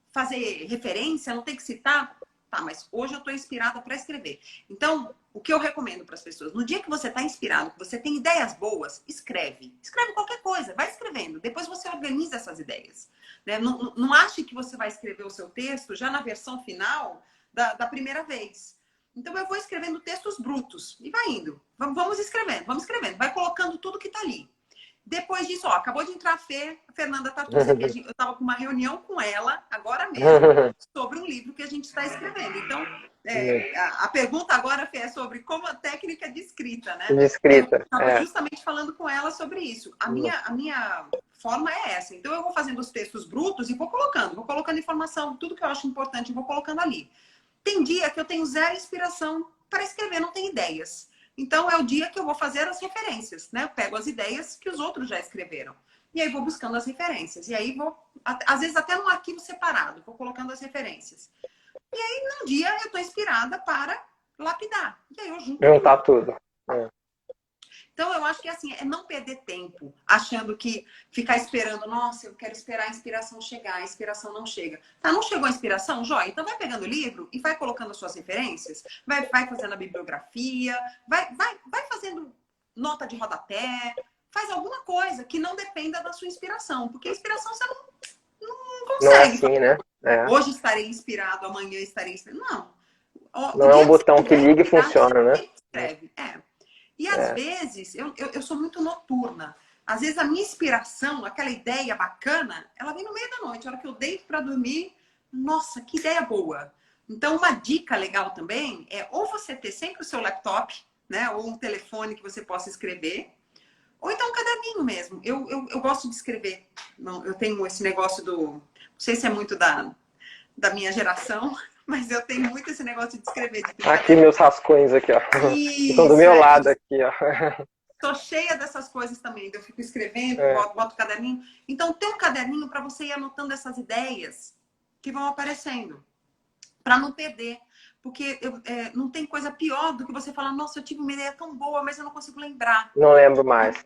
fazer referência, não tem que citar? Tá, mas hoje eu estou inspirada para escrever. Então, o que eu recomendo para as pessoas? No dia que você está inspirado, que você tem ideias boas, escreve. Escreve qualquer coisa, vai escrevendo. Depois você organiza essas ideias. Né? Não ache que você vai escrever o seu texto já na versão final da primeira vez. Então, eu vou escrevendo textos brutos e vai indo. Vamos escrevendo. Vai colocando tudo que está ali. Depois disso, acabou de entrar a Fernanda Tartucci, eu estava com uma reunião com ela, agora mesmo, sobre um livro que a gente está escrevendo. Então, a pergunta agora é sobre como a técnica de escrita, né? De escrita. Eu estava justamente falando com ela sobre isso. A minha forma é essa. Então, eu vou fazendo os textos brutos e vou colocando informação, tudo que eu acho importante, vou colocando ali. Tem dia que eu tenho zero inspiração para escrever, não tenho ideias. Então, é o dia que eu vou fazer as referências, né? Eu pego as ideias que os outros já escreveram. E aí vou buscando as referências. E aí vou, às vezes até num arquivo separado, vou colocando as referências. E aí, num dia, eu estou inspirada para lapidar. E aí eu junto juntar tudo. Então, eu acho que assim, é não perder tempo achando que ficar esperando, nossa, eu quero esperar a inspiração chegar, a inspiração não chega. Tá, não chegou a inspiração? Joia, então vai pegando o livro e vai colocando as suas referências, vai fazendo a bibliografia, vai fazendo nota de rodapé, faz alguma coisa que não dependa da sua inspiração, porque a inspiração você não consegue. Não é assim, né? Hoje estarei inspirado, amanhã estarei inspirado. Não. Não é um botão que liga e funciona, né? Escreve. E às vezes, eu sou muito noturna. Às vezes a minha inspiração, aquela ideia bacana, ela vem no meio da noite. A hora que eu deito para dormir, nossa, que ideia boa. Então, uma dica legal também é ou você ter sempre o seu laptop, né? Ou um telefone que você possa escrever. Ou então um caderninho mesmo. Eu gosto de escrever. Eu tenho esse negócio não sei se é muito da minha geração, mas eu tenho muito esse negócio de escrever. Aqui meus rascunhos aqui, ó. Estão do meu lado aqui, ó. Tô cheia dessas coisas também. Eu fico escrevendo, boto caderninho. Então, tem um caderninho para você ir anotando essas ideias que vão aparecendo. Para não perder. Porque não tem coisa pior do que você falar, nossa, eu tive uma ideia tão boa, mas eu não consigo lembrar. Não lembro mais.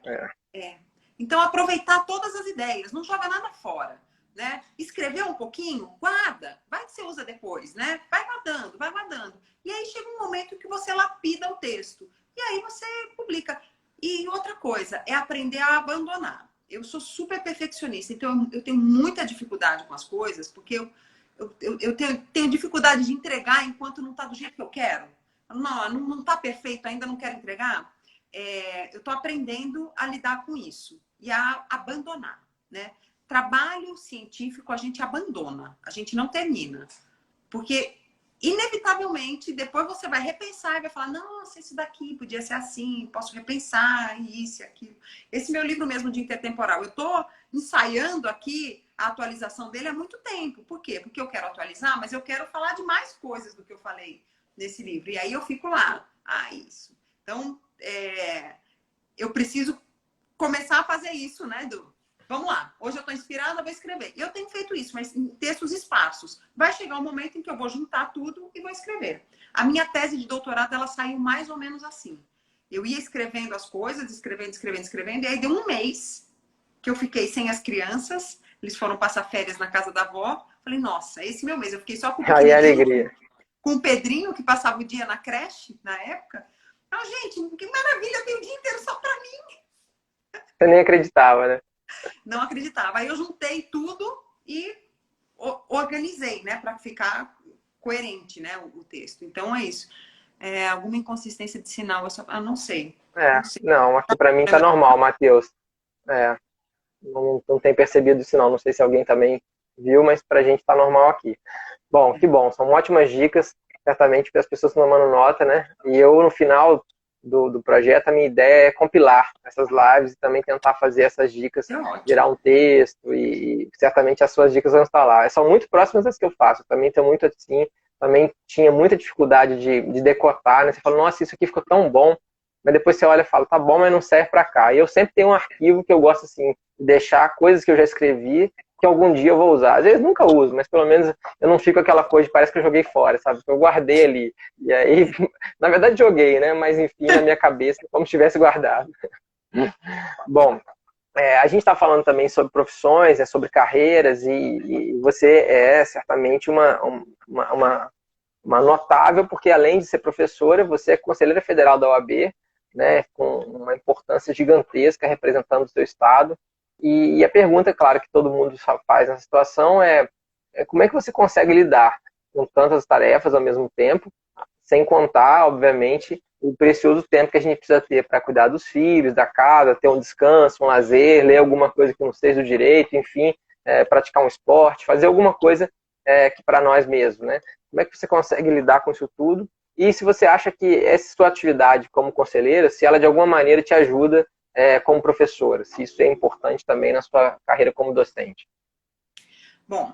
Então, aproveitar todas as ideias. Não joga nada fora. Né? Escrever um pouquinho, guarda, vai que você usa depois, né? Vai guardando. E aí chega um momento que você lapida o texto. E aí você publica. E outra coisa, é aprender a abandonar. Eu sou super perfeccionista, então eu tenho muita dificuldade com as coisas, porque eu tenho dificuldade de entregar enquanto não está do jeito que eu quero. Não está perfeito ainda, não quero entregar. Eu estou aprendendo a lidar com isso e a abandonar, né? Trabalho científico a gente abandona, a gente não termina. Porque, inevitavelmente, depois você vai repensar e vai falar, nossa, isso daqui podia ser assim, posso repensar isso e aquilo. Esse meu livro mesmo de intertemporal, eu estou ensaiando aqui a atualização dele há muito tempo. Por quê? Porque eu quero atualizar, mas eu quero falar de mais coisas do que eu falei nesse livro. E aí eu fico lá, isso. Então, eu preciso começar a fazer isso, né, Edu? Vamos lá, hoje eu estou inspirada, vou escrever. Eu tenho feito isso, mas em textos esparsos. Vai chegar um momento em que eu vou juntar tudo e vou escrever. A minha tese de doutorado, ela saiu mais ou menos assim. Eu ia escrevendo as coisas, escrevendo, e aí deu um mês que eu fiquei sem as crianças, eles foram passar férias na casa da avó. Falei, nossa, esse meu mês, eu fiquei só com o alegria. Com o Pedrinho, que passava o dia na creche, na época. Então, gente, que maravilha, tem o dia inteiro só para mim. Você nem acreditava, né? Não acreditava. Aí eu juntei tudo e organizei, né? Para ficar coerente, né? O texto. Então é isso. Alguma inconsistência de sinal, não sei. Não, aqui para mim tá normal, Matheus. não tem percebido isso não. Não sei se alguém também viu, mas para a gente está normal aqui. Bom, que bom. São ótimas dicas, certamente para as pessoas estão tomando nota, né? E eu, no final do projeto, a minha ideia é compilar essas lives e também tentar fazer essas dicas É ótimo. virar um texto e certamente as suas dicas vão estar lá. São muito próximas das que eu faço. Eu também tenho muito assim, também tinha muita dificuldade de decotar, né? Você fala, nossa, isso aqui ficou tão bom, mas depois você olha e fala, tá bom, mas não serve para cá. E eu sempre tenho um arquivo que eu gosto assim de deixar coisas que eu já escrevi que algum dia eu vou usar. Às vezes nunca uso, mas pelo menos eu não fico aquela coisa de parece que eu joguei fora, sabe? Eu guardei ali. E aí, na verdade joguei, né? Mas enfim, na minha cabeça, como se tivesse guardado. Bom, a gente está falando também sobre profissões, sobre carreiras, e você é certamente uma notável, porque além de ser professora, você é conselheira federal da OAB, né, com uma importância gigantesca representando o seu estado. E a pergunta, claro, que todo mundo faz nessa situação é como é que você consegue lidar com tantas tarefas ao mesmo tempo, sem contar, obviamente, o precioso tempo que a gente precisa ter para cuidar dos filhos, da casa, ter um descanso, um lazer, ler alguma coisa que não seja do direito, enfim, praticar um esporte, fazer alguma coisa que para nós mesmos, né? Como é que você consegue lidar com isso tudo? E se você acha que essa sua atividade como conselheira, se ela de alguma maneira te ajuda como professora, se isso é importante também na sua carreira como docente. Bom,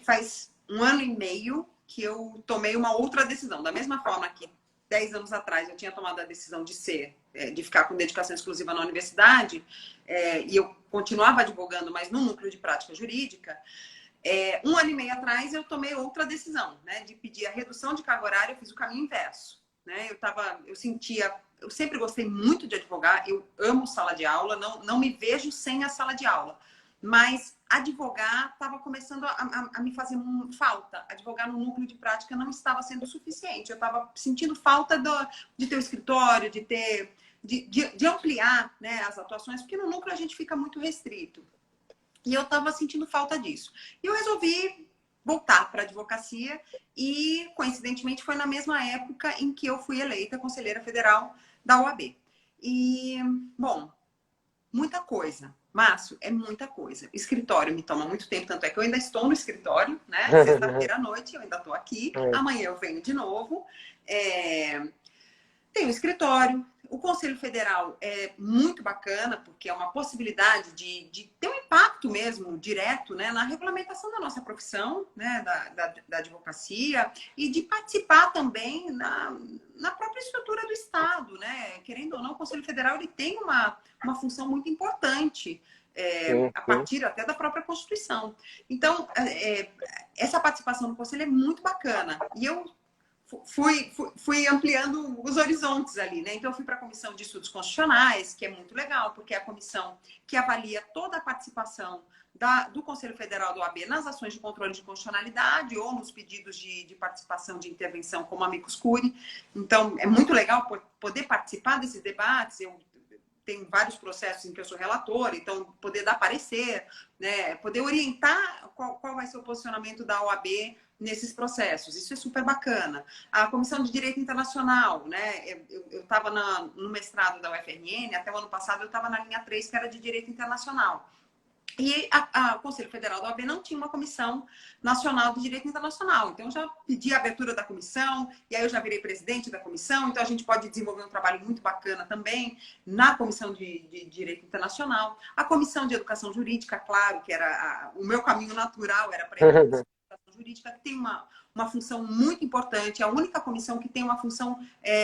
faz 1 ano e meio que eu tomei uma outra decisão. Da mesma forma que 10 anos atrás eu tinha tomado a decisão de ficar com dedicação exclusiva na universidade, e eu continuava advogando, mas no núcleo de prática jurídica. 1 ano e meio atrás eu tomei outra decisão, né, de pedir a redução de carga horária. Eu fiz o caminho inverso, né? Eu sempre gostei muito de advogar, eu amo sala de aula, não me vejo sem a sala de aula, mas advogar estava começando a me fazer falta. Advogar no núcleo de prática não estava sendo suficiente. Eu estava sentindo falta de ter um escritório, de ampliar, né, as atuações, porque no núcleo a gente fica muito restrito. E eu estava sentindo falta disso. E eu resolvi voltar para a advocacia e, coincidentemente, foi na mesma época em que eu fui eleita conselheira federal da OAB. E, bom, muita coisa. Márcio, é muita coisa. Escritório me toma muito tempo, tanto é que eu ainda estou no escritório, né? Sexta-feira à noite eu ainda estou aqui. Amanhã eu venho de novo. Tem um escritório. O Conselho Federal é muito bacana, porque é uma possibilidade de ter um impacto mesmo, direto, né, na regulamentação da nossa profissão, né, da advocacia, e de participar também na própria estrutura do Estado, né? Querendo ou não, o Conselho Federal ele tem uma função muito importante, a partir até da própria Constituição. Então, essa participação no Conselho é muito bacana. E eu fui ampliando os horizontes ali, né? Então, eu fui para a Comissão de Estudos Constitucionais, que é muito legal, porque é a comissão que avalia toda a participação do Conselho Federal do OAB nas ações de controle de constitucionalidade ou nos pedidos de participação de intervenção como amicus curiae. Então, é muito legal poder participar desses debates. Eu tenho vários processos em que eu sou relatora, então poder dar parecer, né? Poder orientar qual vai ser o posicionamento da OAB nesses processos. Isso é super bacana. A Comissão de Direito Internacional, né? Eu estava no mestrado da UFRN, até o ano passado eu estava na linha 3, que era de Direito Internacional. E o Conselho Federal da OAB não tinha uma comissão nacional de direito internacional. Então, eu já pedi a abertura da comissão, e aí eu já virei presidente da comissão. Então, a gente pode desenvolver um trabalho muito bacana também na comissão de direito internacional. A comissão de educação jurídica, claro, que era o meu caminho natural, era para a educação jurídica, que tem uma função muito importante. É a única comissão que tem uma função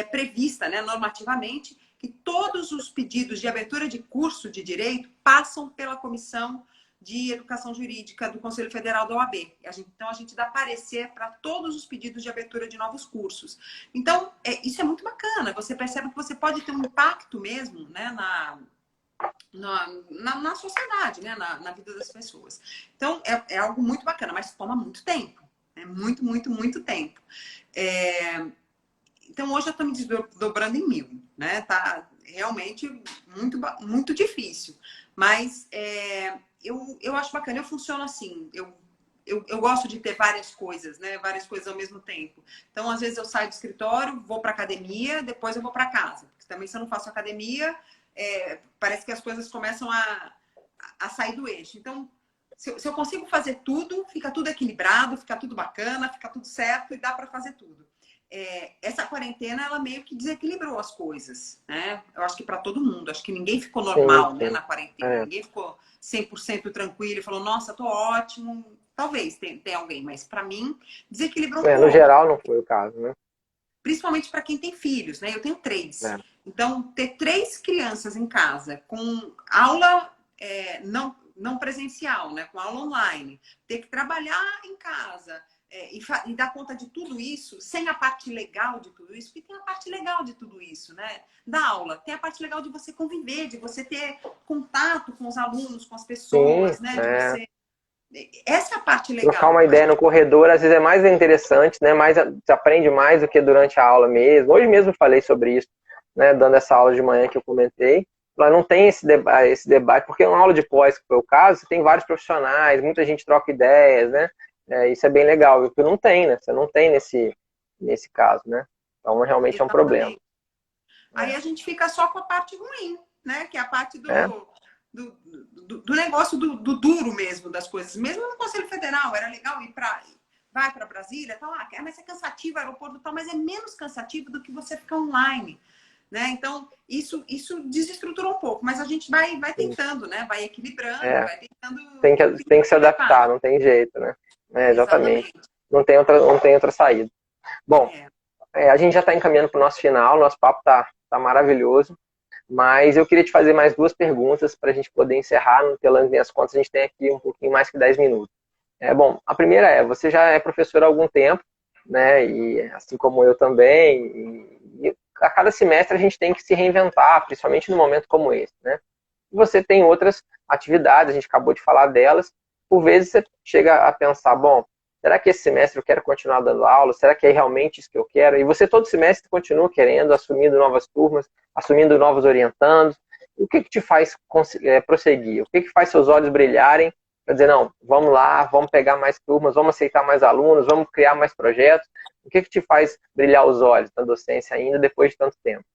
prevista, né, normativamente, que todos os pedidos de abertura de curso de direito passam pela Comissão de Educação Jurídica do Conselho Federal da OAB. Então, a gente dá parecer para todos os pedidos de abertura de novos cursos. Então, isso é muito bacana. Você percebe que você pode ter um impacto mesmo, né, na sociedade, né, na vida das pessoas. Então, é algo muito bacana, mas toma muito tempo. Muito, muito, muito tempo. Então, hoje eu estou me desdobrando em 1000, né? Tá realmente muito, muito difícil. Mas eu acho bacana, eu funciono assim. Eu gosto de ter várias coisas, né? Várias coisas ao mesmo tempo. Então, às vezes eu saio do escritório, vou para academia, depois eu vou para casa. Porque também se eu não faço academia, parece que as coisas começam a sair do eixo. Então, se eu consigo fazer tudo, fica tudo equilibrado, fica tudo bacana, fica tudo certo e dá para fazer tudo. Essa quarentena, ela meio que desequilibrou as coisas, né? Eu acho que para todo mundo. Acho que ninguém ficou normal, Sim, né, sim. na quarentena. Ninguém ficou 100% tranquilo e falou, nossa, tô ótimo. Talvez tenha alguém, mas para mim, desequilibrou um No pouco. geral, não foi o caso, né? Principalmente para quem tem filhos, né? Eu tenho 3. É. Então, ter 3 crianças em casa com aula não presencial, né? Com aula online, ter que trabalhar em casa e dar conta de tudo isso, sem a parte legal de tudo isso, porque tem a parte legal de tudo isso, né? Da aula, tem a parte legal de você conviver, de você ter contato com os alunos, com as Sim, pessoas, né? De é. você... Essa é a parte Trocar legal. uma ideia no corredor, às vezes é mais interessante, né? Você aprende mais do que durante a aula mesmo. Hoje mesmo eu falei sobre isso, né? Dando essa aula de manhã que eu comentei. Lá não tem esse debate, porque uma aula de pós, que foi o caso, você tem vários profissionais, muita gente troca ideias, né? Isso é bem legal, porque não tem, né? Você não tem nesse caso, né? Então realmente é um problema. Exatamente. Aí a gente fica só com a parte ruim, né? Que é a parte É, do negócio do duro mesmo das coisas. Mesmo no Conselho Federal, era legal vai para Brasília, tal, mas é cansativo, aeroporto tal, mas é menos cansativo do que você ficar online. Né? Então, isso desestruturou um pouco, mas a gente vai tentando, né? Vai equilibrando, é. vai tentando Tem que se adaptar, preparar. não tem jeito, né? Exatamente. Exatamente. Não tem outra saída. Bom, É. a gente já está encaminhando para o nosso final, nosso papo tá maravilhoso, mas eu queria te fazer mais 2 perguntas para a gente poder encerrar, pelas minhas contas, a gente tem aqui um pouquinho mais que 10 minutos. Bom, a primeira você já é professor há algum tempo, né, e assim como eu também, e a cada semestre a gente tem que se reinventar, principalmente num momento como esse, né? Você tem outras atividades, a gente acabou de falar delas, por vezes você chega a pensar, bom, será que esse semestre eu quero continuar dando aula? Será que é realmente isso que eu quero? E você todo semestre continua querendo, assumindo novas turmas, assumindo novos orientandos. O que te faz prosseguir? O que faz seus olhos brilharem para dizer, não, vamos lá, vamos pegar mais turmas, vamos aceitar mais alunos, vamos criar mais projetos? O que te faz brilhar os olhos na docência ainda depois de tanto tempo?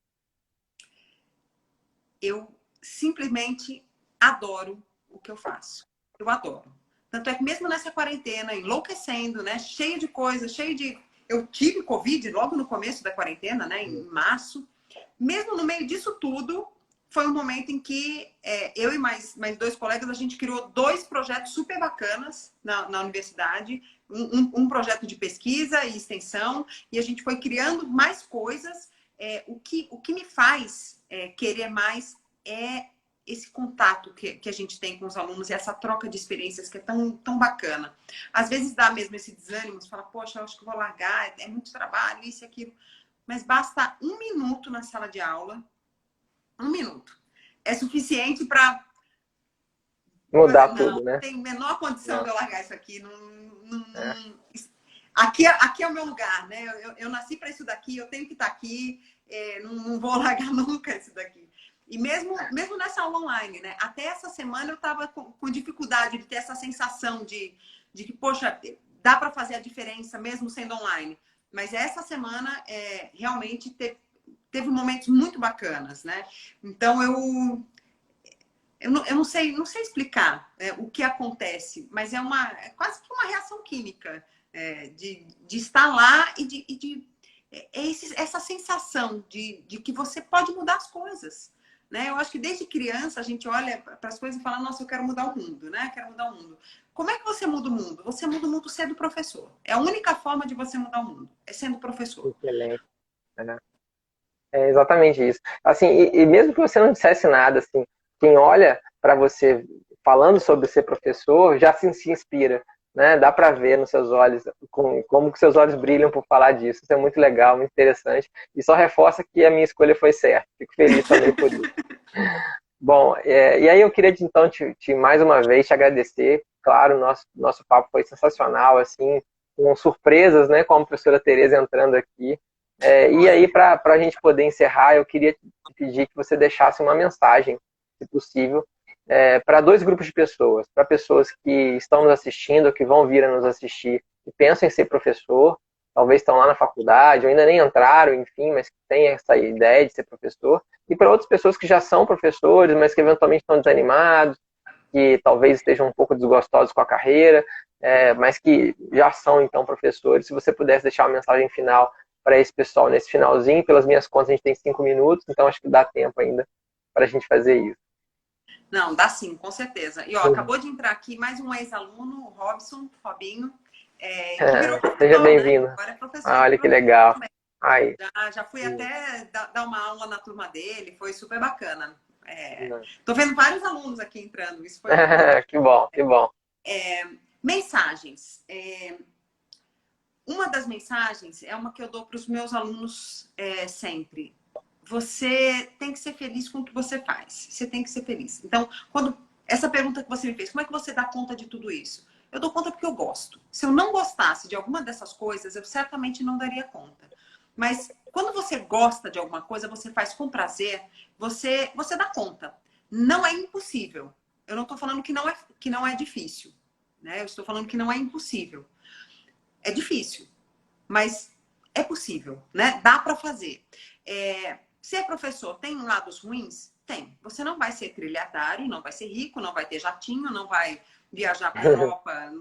Eu simplesmente adoro o que eu faço. Eu adoro. Tanto é que mesmo nessa quarentena, enlouquecendo, né? Cheia de coisas, cheia de... Eu tive Covid logo no começo da quarentena, né? Em março. Mesmo no meio disso tudo, foi um momento em que eu e mais 2 colegas, a gente criou 2 projetos super bacanas na universidade. Um projeto de pesquisa e extensão. E a gente foi criando mais coisas. O que me faz querer mais é esse contato que a gente tem com os alunos e essa troca de experiências que é tão bacana. Às vezes dá mesmo esse desânimo, você fala, poxa, eu acho que vou largar, é muito trabalho, isso e aquilo. Mas basta 1 minuto na sala de aula, 1 minuto. É suficiente para... Mudar Não tudo, né? tem menor condição Não. de eu largar isso aqui. É. Aqui é o meu lugar, né? Eu nasci para isso daqui, eu tenho que estar aqui, não vou largar nunca isso daqui. E mesmo nessa aula online, né? Até essa semana eu estava com dificuldade de ter essa sensação de que, poxa, dá para fazer a diferença mesmo sendo online. Mas essa semana realmente teve momentos muito bacanas, né? Então eu não sei explicar o que acontece, mas é quase que uma reação química de estar lá e essa sensação de que você pode mudar as coisas. Né? Eu acho que desde criança a gente olha para as coisas e fala, nossa, eu quero mudar o mundo, né? Quero mudar o mundo. Como é que você muda o mundo? Você muda o mundo sendo professor. É a única forma de você mudar o mundo, é sendo professor. Excelente. Né? É exatamente isso. Assim, e mesmo que você não dissesse nada, assim, quem olha para você falando sobre ser professor já se inspira, né? Dá para ver nos seus olhos como que seus olhos brilham por falar disso. Isso é muito legal, muito interessante e só reforça que a minha escolha foi certa. Fico feliz também por isso. Bom, e aí eu queria então mais uma vez te agradecer. Claro, nosso papo foi sensacional, assim, com surpresas, né? Com a professora Tereza entrando aqui. E aí, para a gente poder encerrar, eu queria te pedir que você deixasse uma mensagem, se possível, para 2 grupos de pessoas. Para pessoas que estão nos assistindo, que vão vir a nos assistir, que pensam em ser professor, talvez estão lá na faculdade, ou ainda nem entraram, enfim, mas que têm essa ideia de ser professor, e para outras pessoas que já são professores, mas que eventualmente estão desanimados, que talvez estejam um pouco desgostosos com a carreira, mas que já são, então, professores. Se você pudesse deixar uma mensagem final para esse pessoal nesse finalzinho, pelas minhas contas a gente tem 5 minutos, então acho que dá tempo ainda para a gente fazer isso. Não, dá sim, com certeza. E ó, acabou de entrar aqui mais um ex-aluno, o Robinho, que virou Seja professor, né? bem-vindo. Agora é professor Ah, de olha que professor legal. também. Aí. Já fui até dar uma aula na turma dele, foi super bacana. Tô vendo vários alunos aqui entrando, isso foi muito legal. Que bom, que bom. Mensagens. Uma das mensagens é uma que eu dou para os meus alunos sempre. Você tem que ser feliz com o que você faz. Você tem que ser feliz. Então, essa pergunta que você me fez, como é que você dá conta de tudo isso? Eu dou conta porque eu gosto. Se eu não gostasse de alguma dessas coisas, eu certamente não daria conta. Mas quando você gosta de alguma coisa, você faz com prazer, você dá conta. Não é impossível. Eu não estou falando que não é difícil, né? Eu estou falando que não é impossível. É difícil, mas é possível, né? Dá para fazer. Ser professor tem lados ruins? Tem. Você não vai ser trilhardário, não vai ser rico, não vai ter jatinho, não vai viajar para a Europa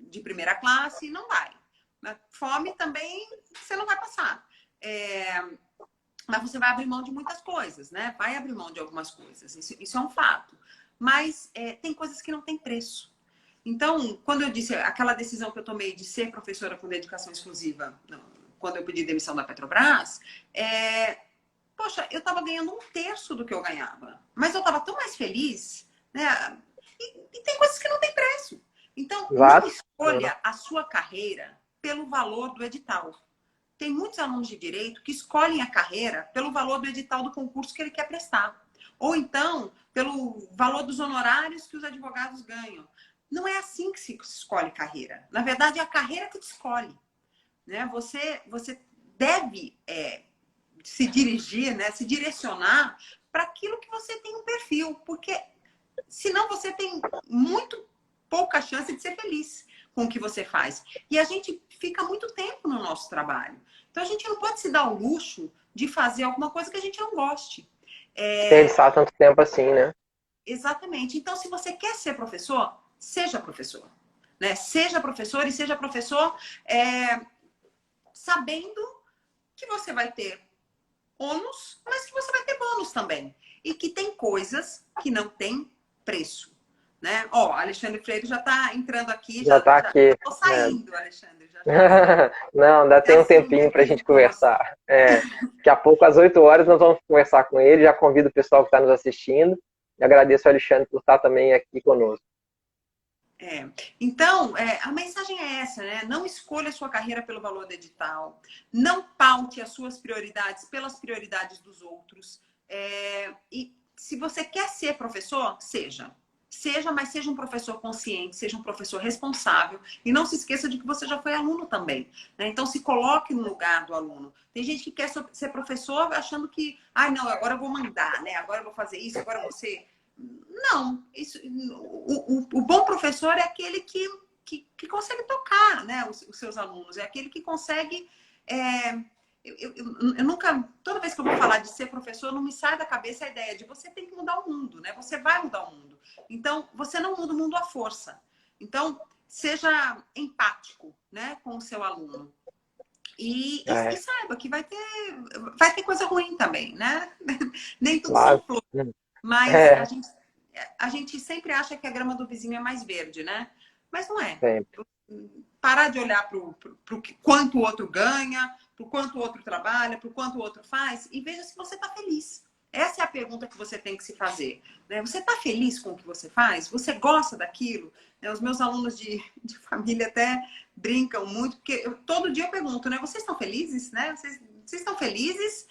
de primeira classe, não vai. Fome também você não vai passar. Mas você vai abrir mão de muitas coisas, né? Vai abrir mão de algumas coisas. Isso é um fato. Mas tem coisas que não tem preço. Então, quando eu disse aquela decisão que eu tomei de ser professora com dedicação exclusiva, quando eu pedi demissão da Petrobras, poxa, eu estava ganhando 1/3 do que eu ganhava. Mas eu estava tão mais feliz, né? E tem coisas que não tem preço. Então, não escolha a sua carreira pelo valor do edital. Tem muitos alunos de direito que escolhem a carreira pelo valor do edital do concurso que ele quer prestar. Ou então, pelo valor dos honorários que os advogados ganham. Não é assim que se escolhe carreira. Na verdade, é a carreira que te escolhe. Né? Você deve se dirigir, né? Se direcionar para aquilo que você tem um perfil. Porque senão você tem muito pouca chance de ser feliz com o que você faz. E a gente fica muito tempo no nosso trabalho. Então, a gente não pode se dar o luxo de fazer alguma coisa que a gente não goste. Pensar tanto tempo assim, né? Exatamente. Então, se você quer ser professor, seja professor. Né? Seja professor e seja professor sabendo que você vai ter ônus, mas que você vai ter bônus também. E que tem coisas que não tem preço. Né? Ó, Alexandre Freire já está entrando aqui. Já está aqui. Estou saindo, Alexandre. Não, dá tem um tempinho para a gente conversar. Daqui a pouco, às 8 horas, nós vamos conversar com ele. Já convido o pessoal que está nos assistindo. E agradeço ao Alexandre por estar também aqui conosco. Então, a mensagem é essa, né? Não escolha a sua carreira pelo valor do edital. Não paute as suas prioridades pelas prioridades dos outros. E se você quer ser professor, seja. Mas seja um professor consciente, seja um professor responsável. E não se esqueça de que você já foi aluno também. Né? Então, se coloque no lugar do aluno. Tem gente que quer ser professor achando que, não, agora eu vou mandar, né? Agora eu vou fazer isso, agora eu vou ser... Não, o bom professor é aquele que consegue tocar, né, os seus alunos, é aquele que consegue... Eu nunca, toda vez que eu vou falar de ser professor, não me sai da cabeça a ideia de você tem que mudar o mundo, né? Você vai mudar o mundo. Então, você não muda o mundo à força. Então, seja empático, né, com o seu aluno. E saiba que vai ter coisa ruim também, né? Nem tudo são flores. Mas a gente sempre acha que a grama do vizinho é mais verde, né? Mas não é. Parar de olhar para o quanto o outro ganha, para o quanto o outro trabalha, para o quanto o outro faz, e veja se você está feliz. Essa é a pergunta que você tem que se fazer. Né? Você está feliz com o que você faz? Você gosta daquilo? Os meus alunos de família até brincam muito, porque todo dia eu pergunto, né? Vocês estão felizes? Né? Vocês estão felizes?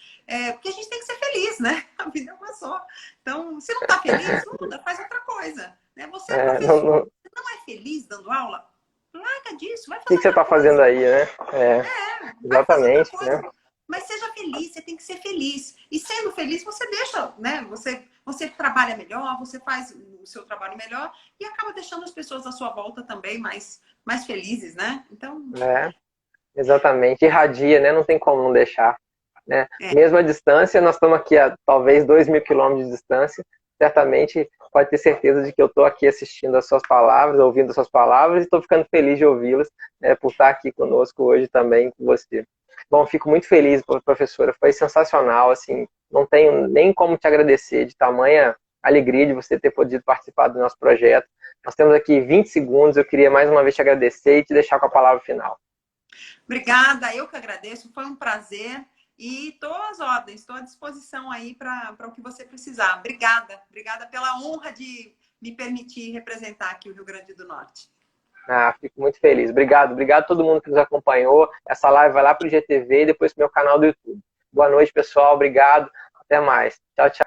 Porque a gente tem que ser feliz, né? A vida é uma só. Então, se não está feliz, muda, faz outra coisa. Né? Você é professor, você não é feliz dando aula? Larga disso, vai fazer o que você está fazendo aí, né? Exatamente, né? Mas seja feliz, você tem que ser feliz. E sendo feliz, você deixa, né? Você trabalha melhor, você faz o seu trabalho melhor e acaba deixando as pessoas à sua volta também mais felizes, né? Então... Exatamente, irradia, né? Não tem como não deixar, né? É. Mesmo a distância, nós estamos aqui a talvez 2.000 quilômetros de distância, certamente pode ter certeza de que eu estou aqui assistindo as suas palavras, ouvindo as suas palavras, e estou ficando feliz de ouvi-las, né, por estar aqui conosco hoje também com você. Bom, fico muito feliz, professora, foi sensacional, assim, não tenho nem como te agradecer de tamanha alegria de você ter podido participar do nosso projeto. Nós temos aqui 20 segundos, eu queria mais uma vez te agradecer e te deixar com a palavra final. Obrigada, eu que agradeço, foi um prazer e estou às ordens, estou à disposição aí para o que você precisar. Obrigada, obrigada pela honra de me permitir representar aqui o Rio Grande do Norte. Fico muito feliz. Obrigado, obrigado a todo mundo que nos acompanhou. Essa live vai lá para o IGTV e depois para o meu canal do YouTube. Boa noite, pessoal. Obrigado. Até mais. Tchau, tchau.